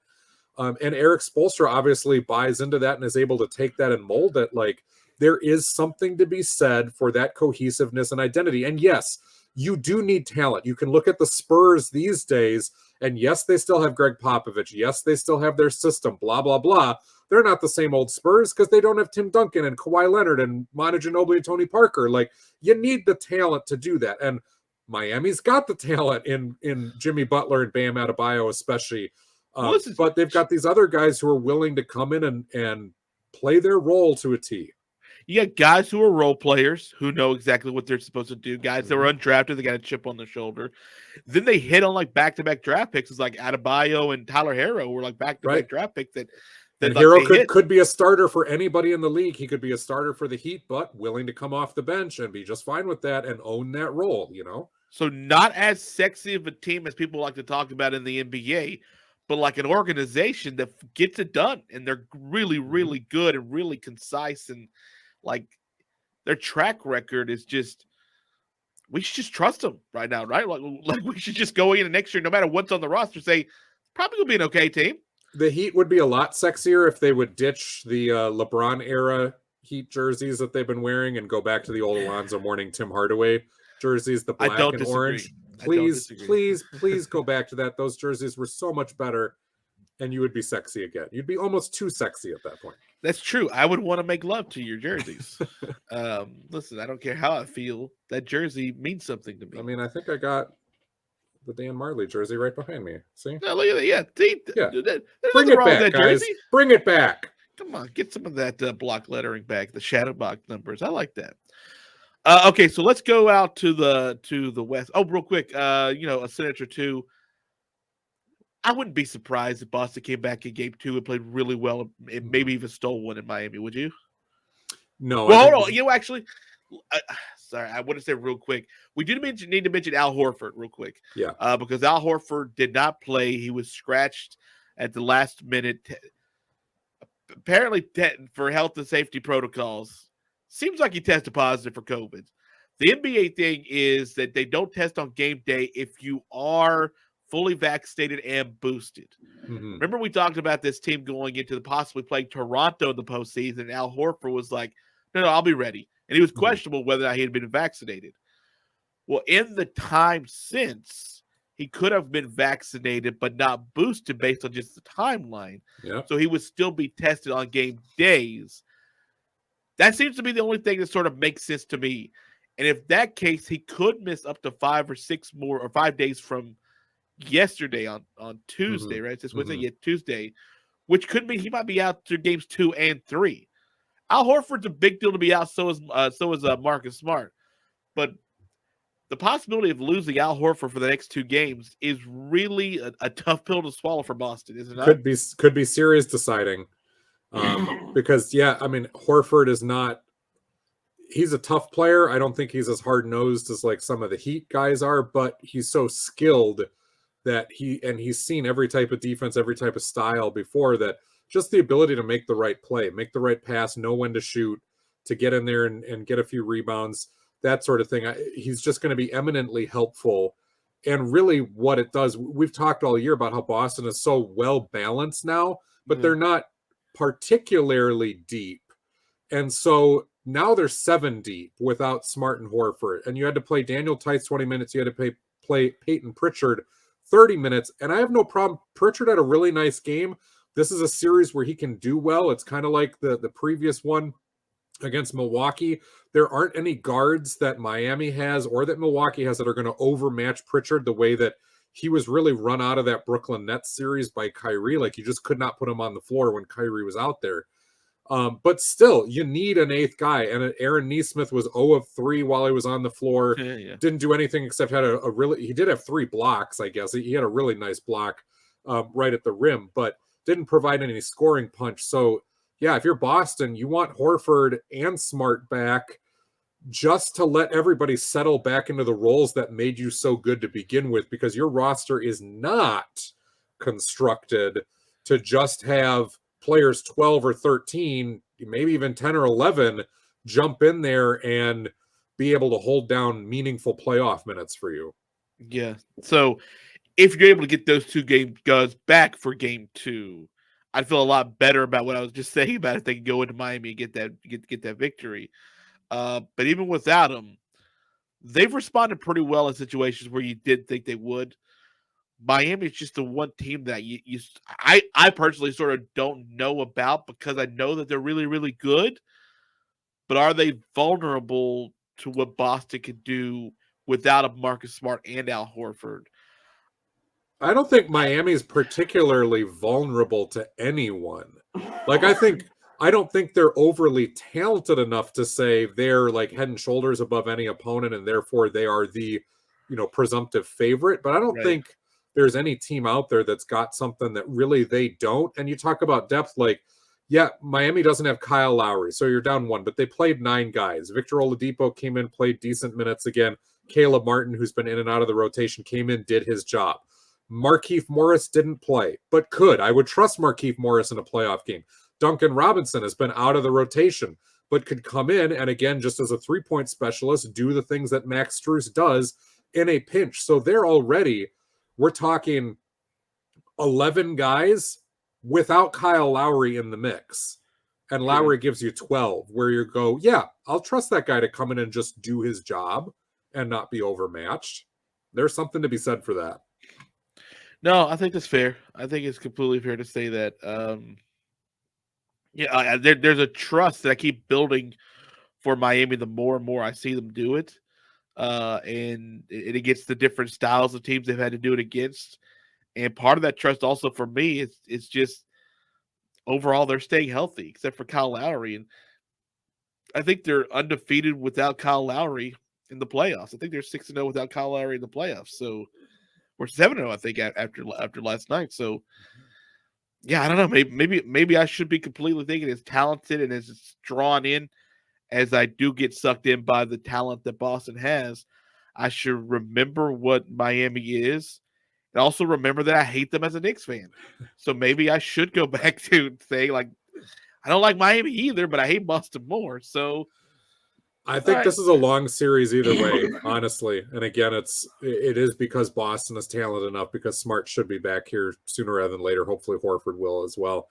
And Eric Spoelstra obviously buys into that and is able to take that and mold it. Like, there is something to be said for that cohesiveness and identity. And yes, you do need talent. You can look at the Spurs these days, and yes, they still have Greg Popovich. Yes, they still have their system, blah, blah, blah. They're not the same old Spurs because they don't have Tim Duncan and Kawhi Leonard and Manu Ginobili and Tony Parker. Like, you need the talent to do that. And Miami's got the talent in Jimmy Butler and Bam Adebayo especially. But they've got these other guys who are willing to come in and play their role to a T. You got guys who are role players who know exactly what they're supposed to do. Guys that were undrafted, they got a chip on their shoulder. Then they hit on like back-to-back draft picks. It's like Adebayo and Tyler Herro were like back-to-back draft picks that and like Herro could be a starter for anybody in the league. He could be a starter for the Heat, but willing to come off the bench and be just fine with that and own that role, So not as sexy of a team as people like to talk about in the NBA, but like an organization that gets it done, and they're really, really good and really concise, and like their track record is just, we should just trust them right now, right? Like we should just go in and next year, no matter what's on the roster, say probably gonna be an okay team. The Heat would be a lot sexier if they would ditch the LeBron era Heat jerseys that they've been wearing and go back to the old Alonzo Mourning, Tim Hardaway jerseys, the I black don't and disagree. orange. I don't Please, disagree. please, please go back to that. Those jerseys were so much better, and you would be sexy again. You'd be almost too sexy at that point. That's true. I would want to make love to your jerseys. Listen, I don't care how I feel. That jersey means something to me. I mean, I think I got the Dan Marley jersey right behind me. See? No, look at that. Yeah, see, Yeah. there's Bring nothing it wrong back, with that guys. jersey. Bring it back. Come on, get some of that block lettering back, the shadow box numbers. I like that. Okay, so let's go out to the west. Oh, real quick, a sentence or two. I wouldn't be surprised if Boston came back in game 2 and played really well and maybe even stole one in Miami. Would you? No. Well, hold on. Actually, sorry, I want to say real quick. We do need to mention Al Horford real quick. Yeah. Because Al Horford did not play. He was scratched at the last minute. Apparently, for health and safety protocols, seems like he tested positive for COVID. The NBA thing is that they don't test on game day if you are fully vaccinated and boosted. Mm-hmm. Remember, we talked about this team going into the possibly playing Toronto in the postseason. And Al Horford was like, no, I'll be ready. And he was questionable whether or not he had been vaccinated. Well, in the time since, he could have been vaccinated but not boosted based on just the timeline. Yeah. So he would still be tested on game days. That seems to be the only thing that sort of makes sense to me. And if that case, he could miss up to 5 or 6 more or 5 days from yesterday on Tuesday, right? This Wednesday, yeah, Tuesday, which could mean he might be out through games 2 and 3. Al Horford's a big deal to be out. So is Marcus Smart, but the possibility of losing Al Horford for the next 2 games is really a tough pill to swallow for Boston, isn't it? Could be serious deciding, because I mean, Horford is not. He's a tough player. I don't think he's as hard nosed as like some of the Heat guys are, but he's so skilled that he's seen every type of defense, every type of style before, that just the ability to make the right play, make the right pass, know when to shoot, to get in there and get a few rebounds, that sort of thing. He's just going to be eminently helpful. And really what it does, we've talked all year about how Boston is so well balanced now, but they're not particularly deep. And so now they're 7 deep without Smart and Horford. And you had to play Daniel Tice 20 minutes. You had to play Peyton Pritchard 30 minutes. And I have no problem. Pritchard had a really nice game. This is a series where he can do well. It's kind of like the previous one against Milwaukee. There aren't any guards that Miami has or that Milwaukee has that are going to overmatch Pritchard the way that he was really run out of that Brooklyn Nets series by Kyrie. Like, you just could not put him on the floor when Kyrie was out there. But still, you need an 8th guy. And Aaron Nesmith was 0 of 3 while he was on the floor. Didn't do anything except had he did have 3 blocks, I guess. He had a really nice block right at the rim, but didn't provide any scoring punch. So, yeah, if you're Boston, you want Horford and Smart back just to let everybody settle back into the roles that made you so good to begin with, because your roster is not constructed to just have players 12 or 13, maybe even 10 or 11 jump in there and be able to hold down meaningful playoff minutes for you. Yeah. So if you're able to get those 2 guys back for game 2, I'd feel a lot better about what I was just saying about if they can go into Miami and get that victory. But even without them, they've responded pretty well in situations where you did think they would. Miami is just the one team that I personally sort of don't know about, because I know that they're really, really good. But are they vulnerable to what Boston could do without a Marcus Smart and Al Horford? I don't think Miami is particularly vulnerable to anyone. Like, I don't think they're overly talented enough to say they're like head and shoulders above any opponent and therefore they are the, presumptive favorite. But I don't think there's any team out there that's got something that really they don't. And you talk about depth, like, yeah, Miami doesn't have Kyle Lowry, so you're down 1, but they played 9 guys. Victor Oladipo came in, played decent minutes again. Caleb Martin, who's been in and out of the rotation, came in, did his job. Markieff Morris didn't play, but could. I would trust Markieff Morris in a playoff game. Duncan Robinson has been out of the rotation, but could come in and, again, just as a 3-point specialist, do the things that Max Strus does in a pinch. So we're talking 11 guys without Kyle Lowry in the mix. And Lowry gives you 12, where you go, yeah, I'll trust that guy to come in and just do his job. and not be overmatched. There's something to be said for that. No, I think that's fair. I think it's completely fair to say that. There's a trust that I keep building for Miami. The more and more I see them do it, and it gets the different styles of teams they've had to do it against. And part of that trust also for me is it's just overall they're staying healthy, except for Kyle Lowry. And I think they're undefeated without Kyle Lowry in the playoffs. I think they're 6-0 without Kyle Lowry in the playoffs. So we're 7-0, I think, after last night. So yeah, I don't know. Maybe I should be completely thinking as talented and as drawn in as I do get sucked in by the talent that Boston has. I should remember what Miami is, and also remember that I hate them as a Knicks fan. So maybe I should go back to saying, like, I don't like Miami either, but I hate Boston more. So I all think right. this is a long series either way, honestly. And again, it is because Boston is talented enough, because Smart should be back here sooner rather than later. Hopefully Horford will as well.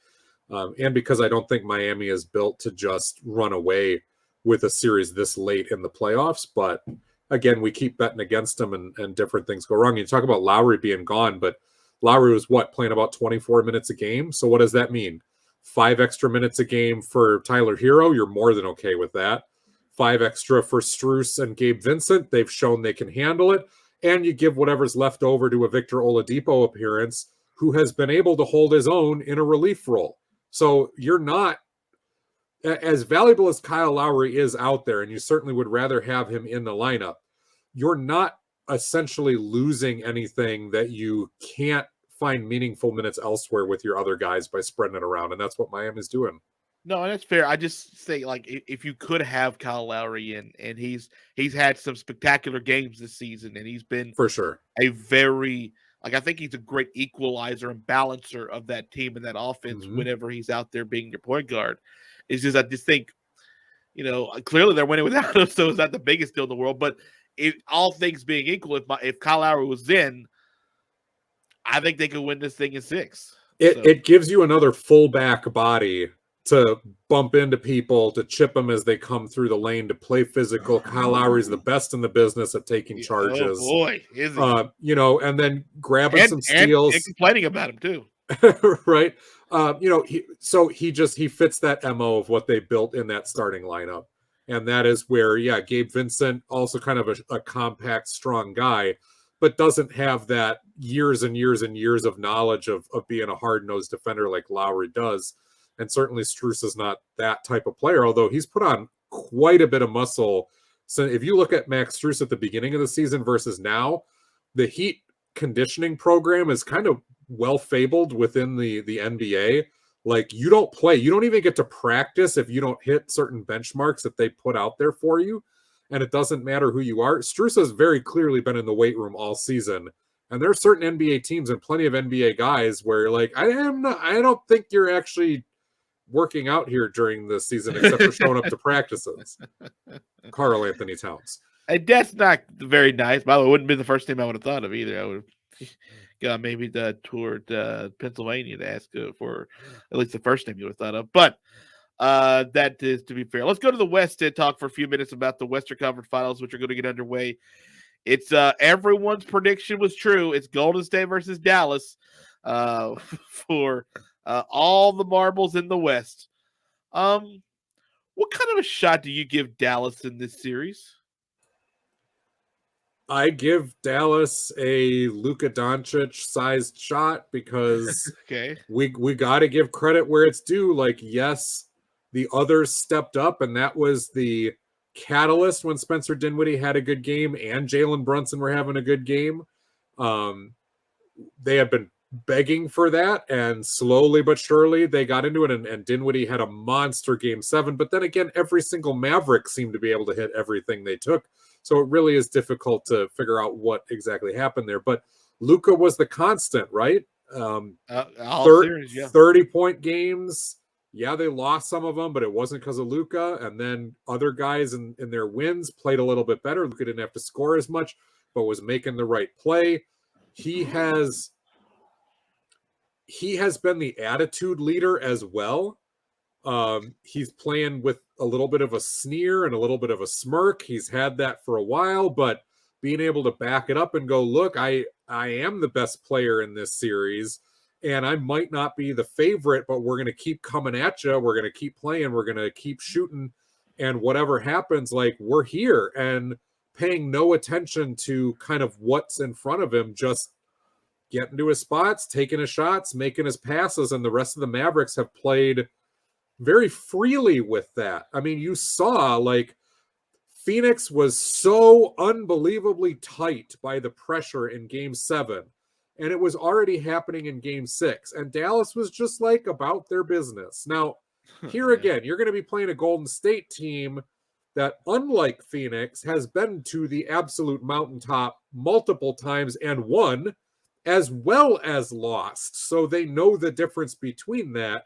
And because I don't think Miami is built to just run away with a series this late in the playoffs. But again, we keep betting against them, and different things go wrong. You talk about Lowry being gone, but Lowry was playing about 24 minutes a game. So what does that mean? 5 extra minutes a game for Tyler Hero. You're more than okay with that. 5 extra for Strus and Gabe Vincent. They've shown they can handle it. And you give whatever's left over to a Victor Oladipo appearance, who has been able to hold his own in a relief role. So you're not, as valuable as Kyle Lowry is out there, and you certainly would rather have him in the lineup, you're not essentially losing anything that you can't find meaningful minutes elsewhere with your other guys by spreading it around. And that's what Miami's doing. No, and that's fair. I just say, like, if you could have Kyle Lowry in, and he's had some spectacular games this season, and he's been For sure. a very, like, I think he's a great equalizer and balancer of that team and that offense whenever he's out there being your point guard. It's just, I just think, clearly they're winning without him, so it's not the biggest deal in the world. But all things being equal, if Kyle Lowry was in, I think they could win this thing in 6. It gives you another fullback body to bump into people, to chip them as they come through the lane, to play physical. Kyle Lowry's the best in the business at taking charges. Oh boy, is he? And then grabbing some steals. And complaining about him too. Right. He fits that MO of what they built in that starting lineup. And that is where, Gabe Vincent, also kind of a compact, strong guy, but doesn't have that years and years and years of knowledge of being a hard-nosed defender like Lowry does. And certainly Strus is not that type of player, although he's put on quite a bit of muscle. So if you look at Max Strus at the beginning of the season versus now, the Heat conditioning program is kind of well fabled within the NBA. Like, you don't even get to practice if you don't hit certain benchmarks that they put out there for you. And it doesn't matter who you are. Strus has very clearly been in the weight room all season. And there are certain NBA teams and plenty of NBA guys where, like, I don't think you're actually working out here during the season except for showing up to practices. Karl Anthony Towns. And that's not very nice. By the way, it wouldn't be the first name I would have thought of either. I would have gone maybe toured Pennsylvania to ask for at least the first name you would have thought of. But that is to be fair. Let's go to the West and talk for a few minutes about the Western Conference Finals, which are going to get underway. It's everyone's prediction was true. It's Golden State versus Dallas for all the marbles in the West. What kind of a shot do you give Dallas in this series? I give Dallas a Luka Doncic sized shot because okay, we got to give credit where it's due. Like, yes, the others stepped up, and that was the catalyst when Spencer Dinwiddie had a good game and Jalen Brunson were having a good game. They have been begging for that, and slowly but surely they got into it, and Dinwiddie had a monster game 7. But then again, every single Maverick seemed to be able to hit everything they took. So it really is difficult to figure out what exactly happened there. But Luka was the constant, right? Series, 30-point games. Yeah, they lost some of them, but it wasn't because of Luka. And then other guys in their wins played a little bit better. Luka didn't have to score as much, but was making the right play. He has been the attitude leader as well. He's playing with a little bit of a sneer and a little bit of a smirk. He's had that for a while, but being able to back it up and go, look, I am the best player in this series, and I might not be the favorite, but we're going to keep coming at you. We're going to keep playing. We're going to keep shooting. And whatever happens, like, we're here, and paying no attention to kind of what's in front of him, just getting to his spots, taking his shots, making his passes. And the rest of the Mavericks have played very freely with that. I mean, you saw, like, Phoenix was so unbelievably tight by the pressure in Game 7, and it was already happening in Game 6, and Dallas was just, like, about their business. Now, here again, you're going to be playing a Golden State team that, unlike Phoenix, has been to the absolute mountaintop multiple times and won, as well as lost. So they know the difference between that.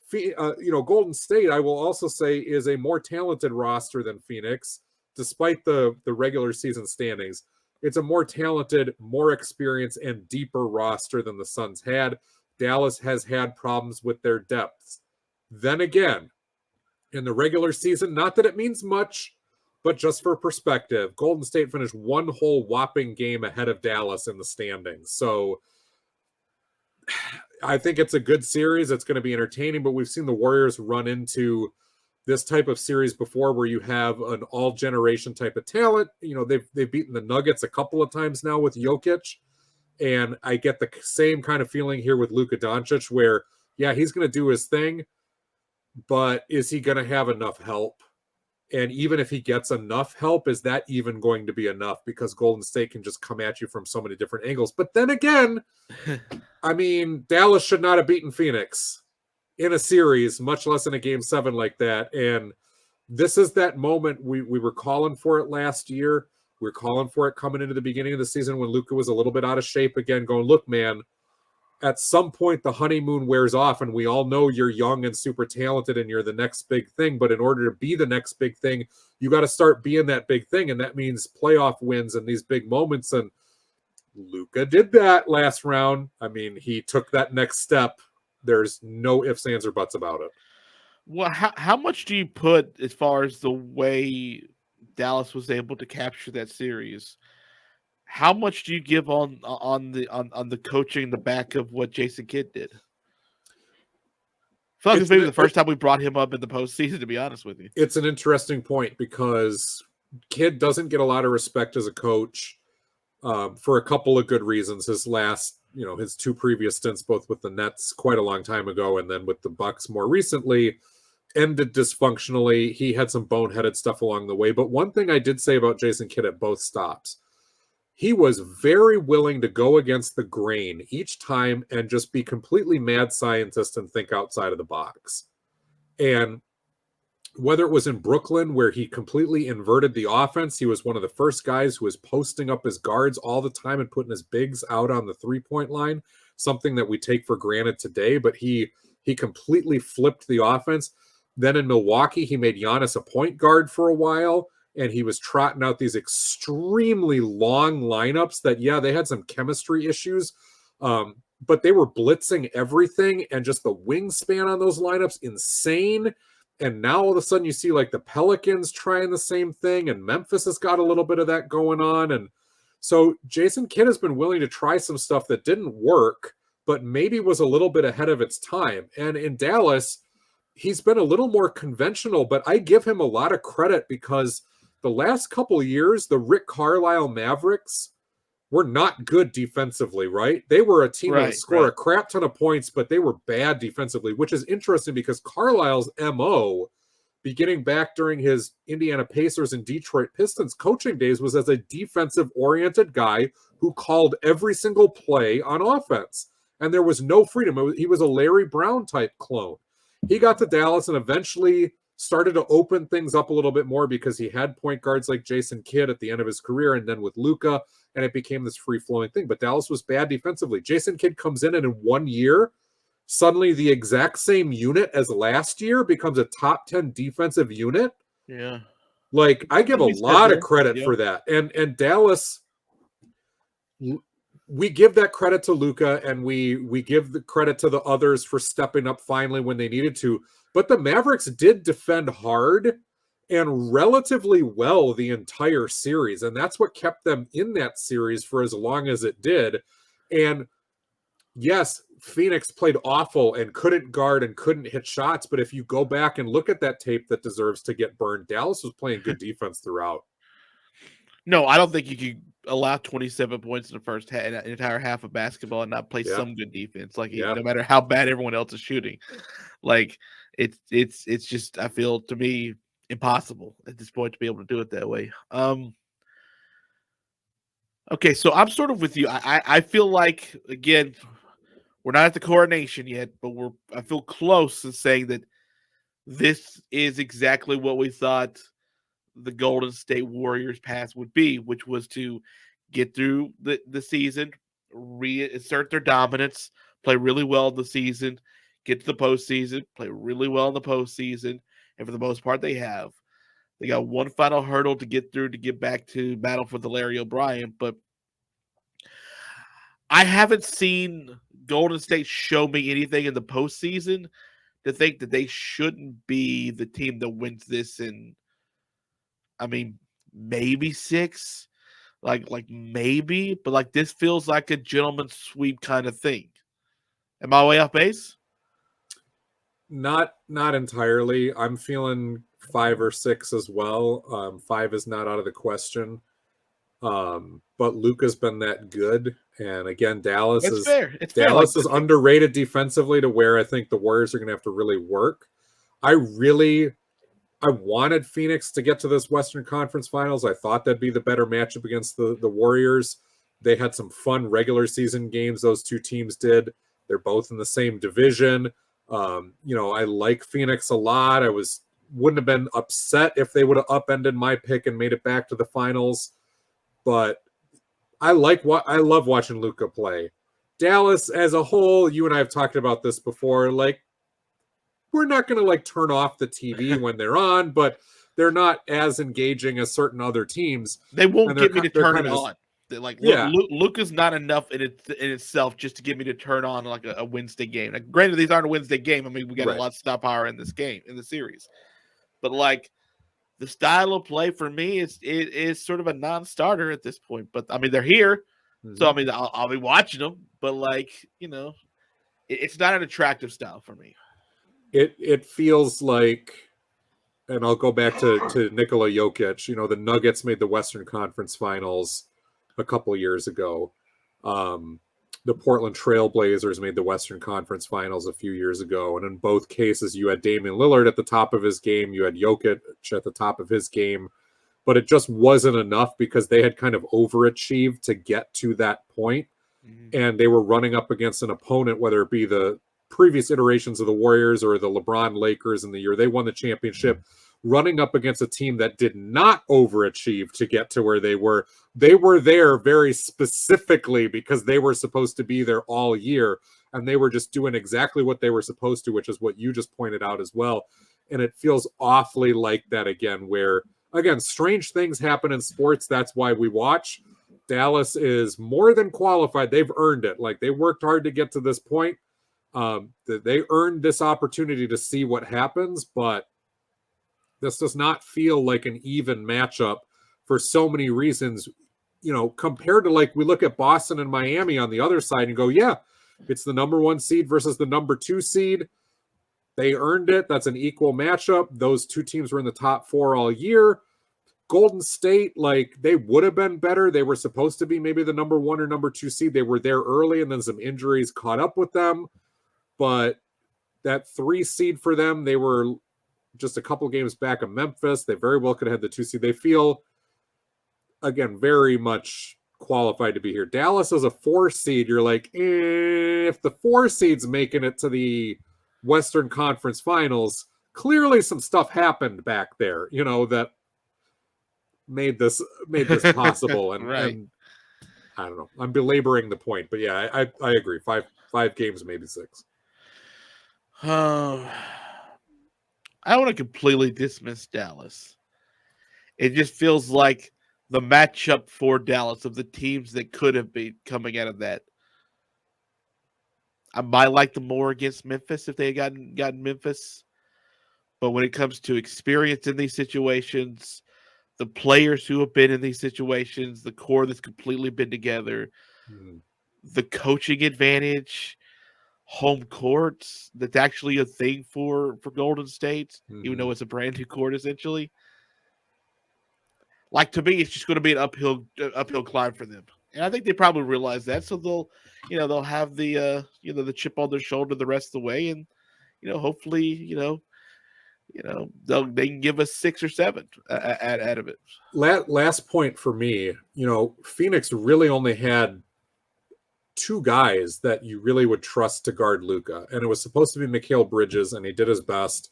Golden State, I will also say, is a more talented roster than Phoenix, despite the regular season standings. It's a more talented, more experienced, and deeper roster than the Suns had. Dallas has had problems with their depths. Then again, in the regular season, not that it means much, but just for perspective, Golden State finished one whole whopping game ahead of Dallas in the standings. So I think it's a good series. It's going to be entertaining, but we've seen the Warriors run into this type of series before, where you have an all-generation type of talent. You know, they've beaten the Nuggets a couple of times now with Jokic, and I get the same kind of feeling here with Luka Doncic, where, yeah, he's going to do his thing, but is he going to have enough help? And even if he gets enough help, is that even going to be enough? Because Golden State can just come at you from so many different angles. But then again, I mean, Dallas should not have beaten Phoenix in a series, much less in a Game 7 like that. And this is that moment we were calling for it last year. We were calling for it coming into the beginning of the season when Luka was a little bit out of shape again, going, look, man, at some point the honeymoon wears off, and we all know you're young and super talented and you're the next big thing. But in order to be the next big thing, you got to start being that big thing. And that means playoff wins and these big moments. And Luka did that last round. I mean, he took that next step. There's no ifs, ands, or buts about it. Well, how much do you put as far as the way Dallas was able to capture that series? How much do you give on the coaching in the back of what Jason Kidd did? I feel like it's maybe the first time we brought him up in the postseason, to be honest with you. It's an interesting point, because Kidd doesn't get a lot of respect as a coach for a couple of good reasons. His two previous stints, both with the Nets quite a long time ago and then with the Bucks more recently, ended dysfunctionally. He had some boneheaded stuff along the way. But one thing I did say about Jason Kidd at both stops, he was very willing to go against the grain each time and just be completely mad scientist and think outside of the box. And whether it was in Brooklyn, where he completely inverted the offense, he was one of the first guys who was posting up his guards all the time and putting his bigs out on the three-point line, something that we take for granted today, but he completely flipped the offense. Then in Milwaukee, he made Giannis a point guard for a while, and he was trotting out these extremely long lineups that, yeah, they had some chemistry issues, but they were blitzing everything, and just the wingspan on those lineups, insane. And now all of a sudden you see, like, the Pelicans trying the same thing, and Memphis has got a little bit of that going on. And so Jason Kidd has been willing to try some stuff that didn't work, but maybe was a little bit ahead of its time. And in Dallas, he's been a little more conventional, but I give him a lot of credit, because the last couple of years, the Rick Carlisle Mavericks were not good defensively, right? They were a team that would score a crap ton of points, but they were bad defensively, which is interesting, because Carlisle's MO, beginning back during his Indiana Pacers and Detroit Pistons coaching days, was as a defensive-oriented guy who called every single play on offense. And there was no freedom. He was a Larry Brown-type clone. He got to Dallas and eventually started to open things up a little bit more, because he had point guards like Jason Kidd at the end of his career, and then with Luka, and it became this free-flowing thing. But Dallas was bad defensively. Jason Kidd comes in, and in 1 year, suddenly the exact same unit as last year becomes a top 10 defensive unit. Yeah. Like, I give a lot of credit for that. And Dallas, we give that credit to Luka, and we give the credit to the others for stepping up finally when they needed to. But the Mavericks did defend hard, and relatively well the entire series. And that's what kept them in that series for as long as it did. And yes, Phoenix played awful and couldn't guard and couldn't hit shots. But if you go back and look at that tape that deserves to get burned, Dallas was playing good defense throughout. No, I don't think you could allow 27 points in the first half, an entire half of basketball, and not play Yeah. some good defense. Like Yeah. no matter how bad everyone else is shooting, like it's just, I feel, to me, impossible at this point to be able to do it that way. Okay, so I'm sort of with you. I feel like, again, we're not at the coronation yet, but I feel close to saying that this is exactly what we thought the Golden State Warriors path would be, which was to get through the season, reassert their dominance, play really well in the season, get to the postseason, play really well in the postseason, and for the most part, they have. They got one final hurdle to get through to get back to battle for the Larry O'Brien, but I haven't seen Golden State show me anything in the postseason to think that they shouldn't be the team that wins this in, I mean, maybe 6, like maybe, but like this feels like a gentleman's sweep kind of thing. Am I way off base? Not entirely. I'm feeling 5 or 6 as well. 5 is not out of the question. But Luka's been that good, and again, Dallas That's is fair. It's fair. Dallas is underrated defensively to where I think the Warriors are going to have to really work. I wanted Phoenix to get to this Western Conference Finals. I thought that'd be the better matchup against the Warriors. They had some fun regular season games. Those two teams did. They're both in the same division. I like Phoenix a lot. Wouldn't have been upset if they would have upended my pick and made it back to the finals. But I love watching Luka play. Dallas as a whole, you and I have talked about this before. Like, we're not going to like turn off the TV when they're on, but they're not as engaging as certain other teams. They won't get me to turn it on. Yeah. Luka's not enough in itself just to get me to turn on like a Wednesday game. Like, granted, these aren't a Wednesday game. I mean, we got a lot of star power in this game, in the series. But like, the style of play for me is sort of a non-starter at this point. But I mean, they're here, so I mean, I'll be watching them. But like, it's not an attractive style for me. It feels like, and I'll go back to Nikola Jokic. The Nuggets made the Western Conference Finals a couple years ago. The Portland Trailblazers made the Western Conference Finals a few years ago. And in both cases, you had Damian Lillard at the top of his game. You had Jokic at the top of his game. But it just wasn't enough because they had kind of overachieved to get to that point. Mm-hmm. And they were running up against an opponent, whether it be the previous iterations of the Warriors or the LeBron Lakers in the year they won the championship, running up against a team that did not overachieve to get to where they were. They were there very specifically because they were supposed to be there all year, and they were just doing exactly what they were supposed to, which is what you just pointed out as well. And it feels awfully like that again, where, again, strange things happen in sports. That's why we watch. Dallas is more than qualified. They've earned it. Like, they worked hard to get to this point. They earned this opportunity to see what happens, but this does not feel like an even matchup for so many reasons, compared to, like, we look at Boston and Miami on the other side and go, yeah, it's the number 1 seed versus the number 2 seed. They earned it. That's an equal matchup. Those two teams were in the top 4 all year. Golden State, like, they would have been better. They were supposed to be maybe the number 1 or number 2 seed. They were there early, and then some injuries caught up with them. But that 3 seed for them, they were just a couple games back of Memphis. They very well could have had the 2 seed. They feel, again, very much qualified to be here. Dallas as a 4 seed, you're like, if the 4 seed's making it to the Western Conference Finals, clearly some stuff happened back there, that made this possible. And, right. And I don't know. I'm belaboring the point, but yeah, I agree. Five games, maybe 6. I don't want to completely dismiss Dallas. It just feels like the matchup for Dallas of the teams that could have been coming out of that. I might like them more against Memphis if they had gotten Memphis. But when it comes to experience in these situations, the players who have been in these situations, the core that's completely been together, Mhm. the coaching advantage, home courts that's actually a thing for Golden State, even though Mhm. it's a brand new court essentially. Like to me, it's just going to be an uphill climb for them, and I think they probably realize that. So they'll have the chip on their shoulder the rest of the way, and hopefully they can give us 6 or 7 out of it. Last point for me, Phoenix really only had two guys that you really would trust to guard Luka, and it was supposed to be Mikal Bridges, and he did his best.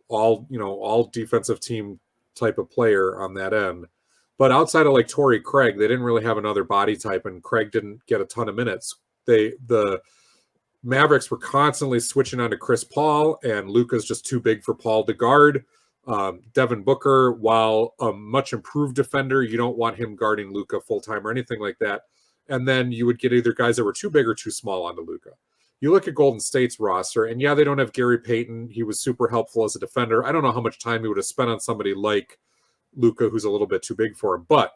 All defensive team type of player on that end. But outside of like Torrey Craig, they didn't really have another body type, and Craig didn't get a ton of minutes. The Mavericks were constantly switching on to Chris Paul, and Luka's just too big for Paul to guard. Devin Booker, while a much improved defender, you don't want him guarding Luka full time or anything like that. And then you would get either guys that were too big or too small onto Luka. You look at Golden State's roster, and yeah, they don't have Gary Payton. He was super helpful as a defender. I don't know how much time he would have spent on somebody like Luka, who's a little bit too big for him. But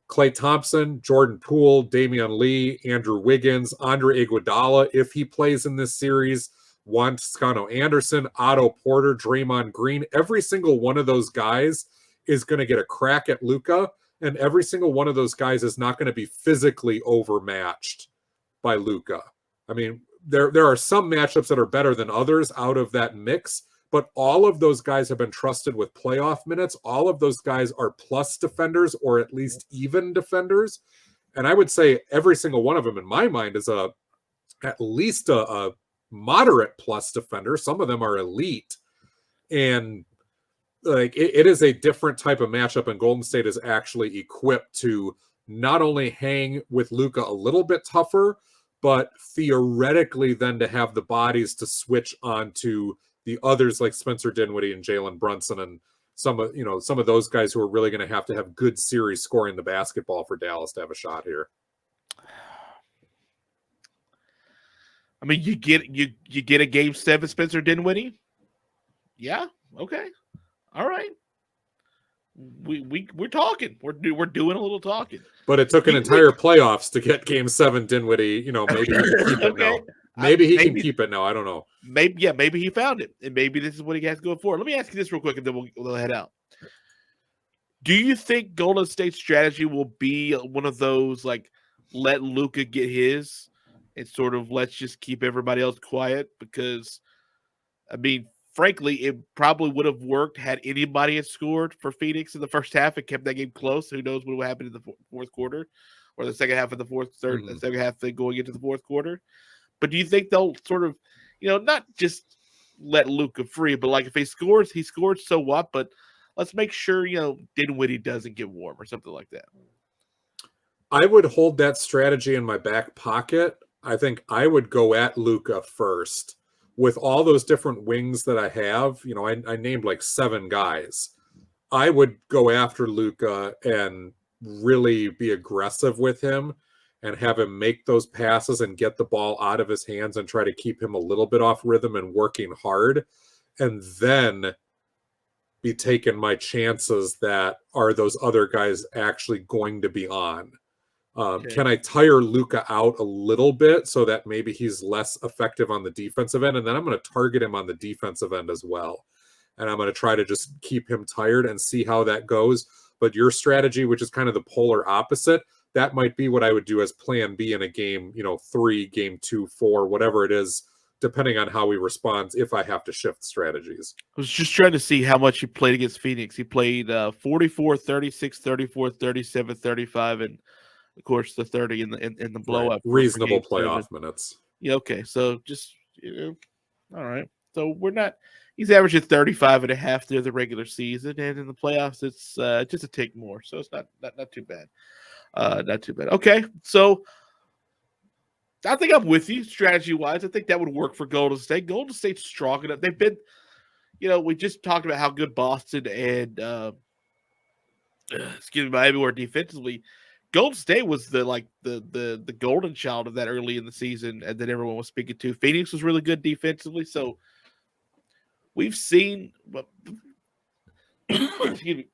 Klay Thompson, Jordan Poole, Damian Lee, Andrew Wiggins, Andre Iguodala, if he plays in this series, Juan Toscano Anderson, Otto Porter, Draymond Green, every single one of those guys is going to get a crack at Luka, and every single one of those guys is not going to be physically overmatched by Luka. I mean, there are some matchups that are better than others out of that mix, but all of those guys have been trusted with playoff minutes. All of those guys are plus defenders or at least even defenders. And I would say every single one of them in my mind is at least a moderate plus defender. Some of them are elite. And like it is a different type of matchup, and Golden State is actually equipped to not only hang with Luka a little bit tougher, but theoretically then to have the bodies to switch onto the others like Spencer Dinwiddie and Jalen Brunson and some of those guys who are really going to have good series scoring the basketball for Dallas to have a shot here. I mean, you get a game 7 Spencer Dinwiddie. Yeah, okay, all right. We're talking. We're doing a little talking. But it took an entire playoffs to get game 7 Dinwiddie. Maybe he can keep it now. Maybe he can keep it now. I don't know. Maybe he found it, and maybe this is what he has to go for. Let me ask you this real quick, and then we'll head out. Do you think Golden State's strategy will be one of those like let Luka get his and sort of let's just keep everybody else quiet? Because I mean, frankly, it probably would have worked had anybody had scored for Phoenix in the first half and kept that game close. Who knows what would happen in the fourth quarter or the second half of the second half thing going into the fourth quarter. But do you think they'll sort of, not just let Luka free, but like if he scores so what? But let's make sure, Dinwiddie doesn't get warm or something like that. I would hold that strategy in my back pocket. I think I would go at Luka first. With all those different wings that I have, I named like 7 guys. I would go after Luka and really be aggressive with him and have him make those passes and get the ball out of his hands and try to keep him a little bit off rhythm and working hard. And then be taking my chances that are those other guys actually going to be on. Can I tire Luka out a little bit so that maybe he's less effective on the defensive end? And then I'm going to target him on the defensive end as well. And I'm going to try to just keep him tired and see how that goes. But your strategy, which is kind of the polar opposite, that might be what I would do as plan B in a game, 3, game 2, 4, whatever it is, depending on how he responds if I have to shift strategies. I was just trying to see how much he played against Phoenix. He played 44, 36, 34, 37, 35, and of course the 30 in the blowout. Right. Reasonable playoff minutes. Yeah, okay. So just all right. So he's averaging 35 and a half through the regular season, and in the playoffs it's just a tick more. So it's not too bad. Not too bad. Okay. So I think I'm with you strategy wise. I think that would work for Golden State. Golden State's strong enough. They've been, we just talked about how good Boston and Miami were defensively. Golden State was the golden child of that early in the season, and that everyone was speaking to. Phoenix was really good defensively, so we've seen. Excuse me.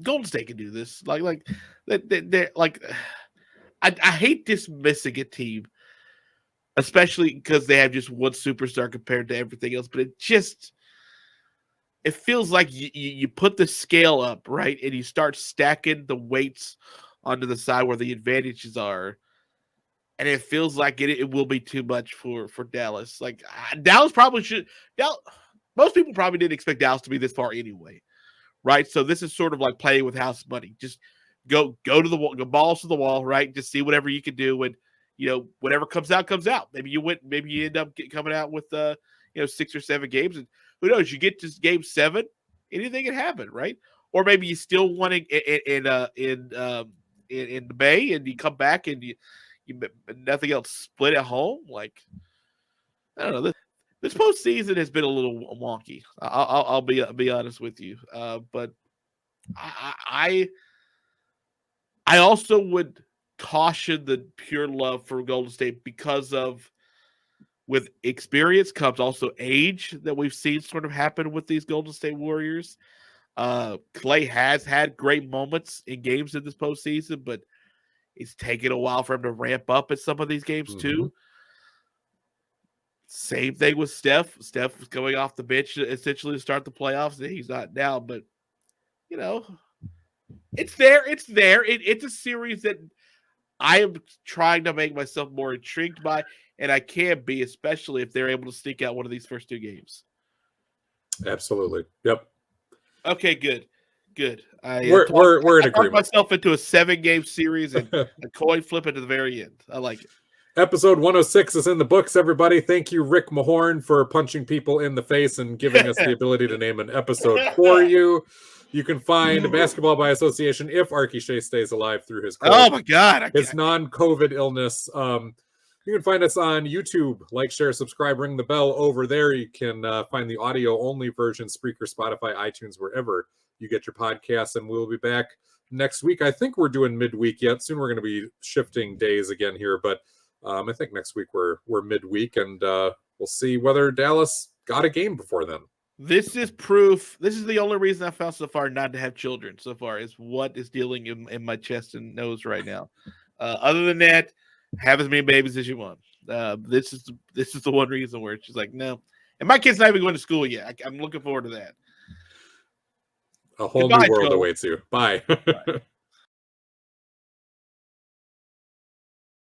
Golden State can do this. They're like. I hate dismissing a team, especially because they have just one superstar compared to everything else. But it feels like you put the scale up, right, and you start stacking the weights onto the side where the advantages are, and it feels like it will be too much for Dallas. Like Dallas probably should. Most people probably didn't expect Dallas to be this far anyway, right? So this is sort of like playing with house money. Just go to the wall, go balls to the wall, right? Just see whatever you can do, and whatever comes out comes out. Maybe you win. Maybe you end up coming out with 6 or 7 games, and who knows? You get to game 7, anything can happen, right? Or maybe you still want in the Bay, and you come back and you nothing else, split at home. Like I don't know. This postseason has been a little wonky. I'll be honest with you, but I also would caution the pure love for Golden State because of with experience comes also age that we've seen sort of happen with these Golden State Warriors. Clay has had great moments in games in this postseason, but it's taken a while for him to ramp up in some of these games too. Same thing with Steph. Steph was going off the bench essentially to start the playoffs. He's not now, but it's there. It's there. It's a series that I am trying to make myself more intrigued by, and I can be, especially if they're able to sneak out one of these first 2 games. Absolutely. Yep. Okay, good. We're in agreement. I talked myself into a 7-game series and a coin flip at the very end. I like it. Episode 106 is in the books, everybody. Thank you, Rick Mahorn, for punching people in the face and giving us the ability to name an episode for you. You can find Basketball by Association if Arky Shea stays alive through his COVID, oh my god, his non-COVID illness. You can find us on YouTube. Like, share, subscribe, ring the bell over there. You can find the audio-only version, Spreaker, Spotify, iTunes, wherever you get your podcasts. And we'll be back next week. I think we're doing midweek yet. Soon we're going to be shifting days again here, but I think next week we're midweek, and we'll see whether Dallas got a game before then. This is proof. This is the only reason I found so far not to have children so far is what is dealing in my chest and nose right now. Other than that, have as many babies as you want. This is the one reason where it's just like, no. And my kid's not even going to school yet. I'm looking forward to that. A whole new world awaits you. Bye. Bye.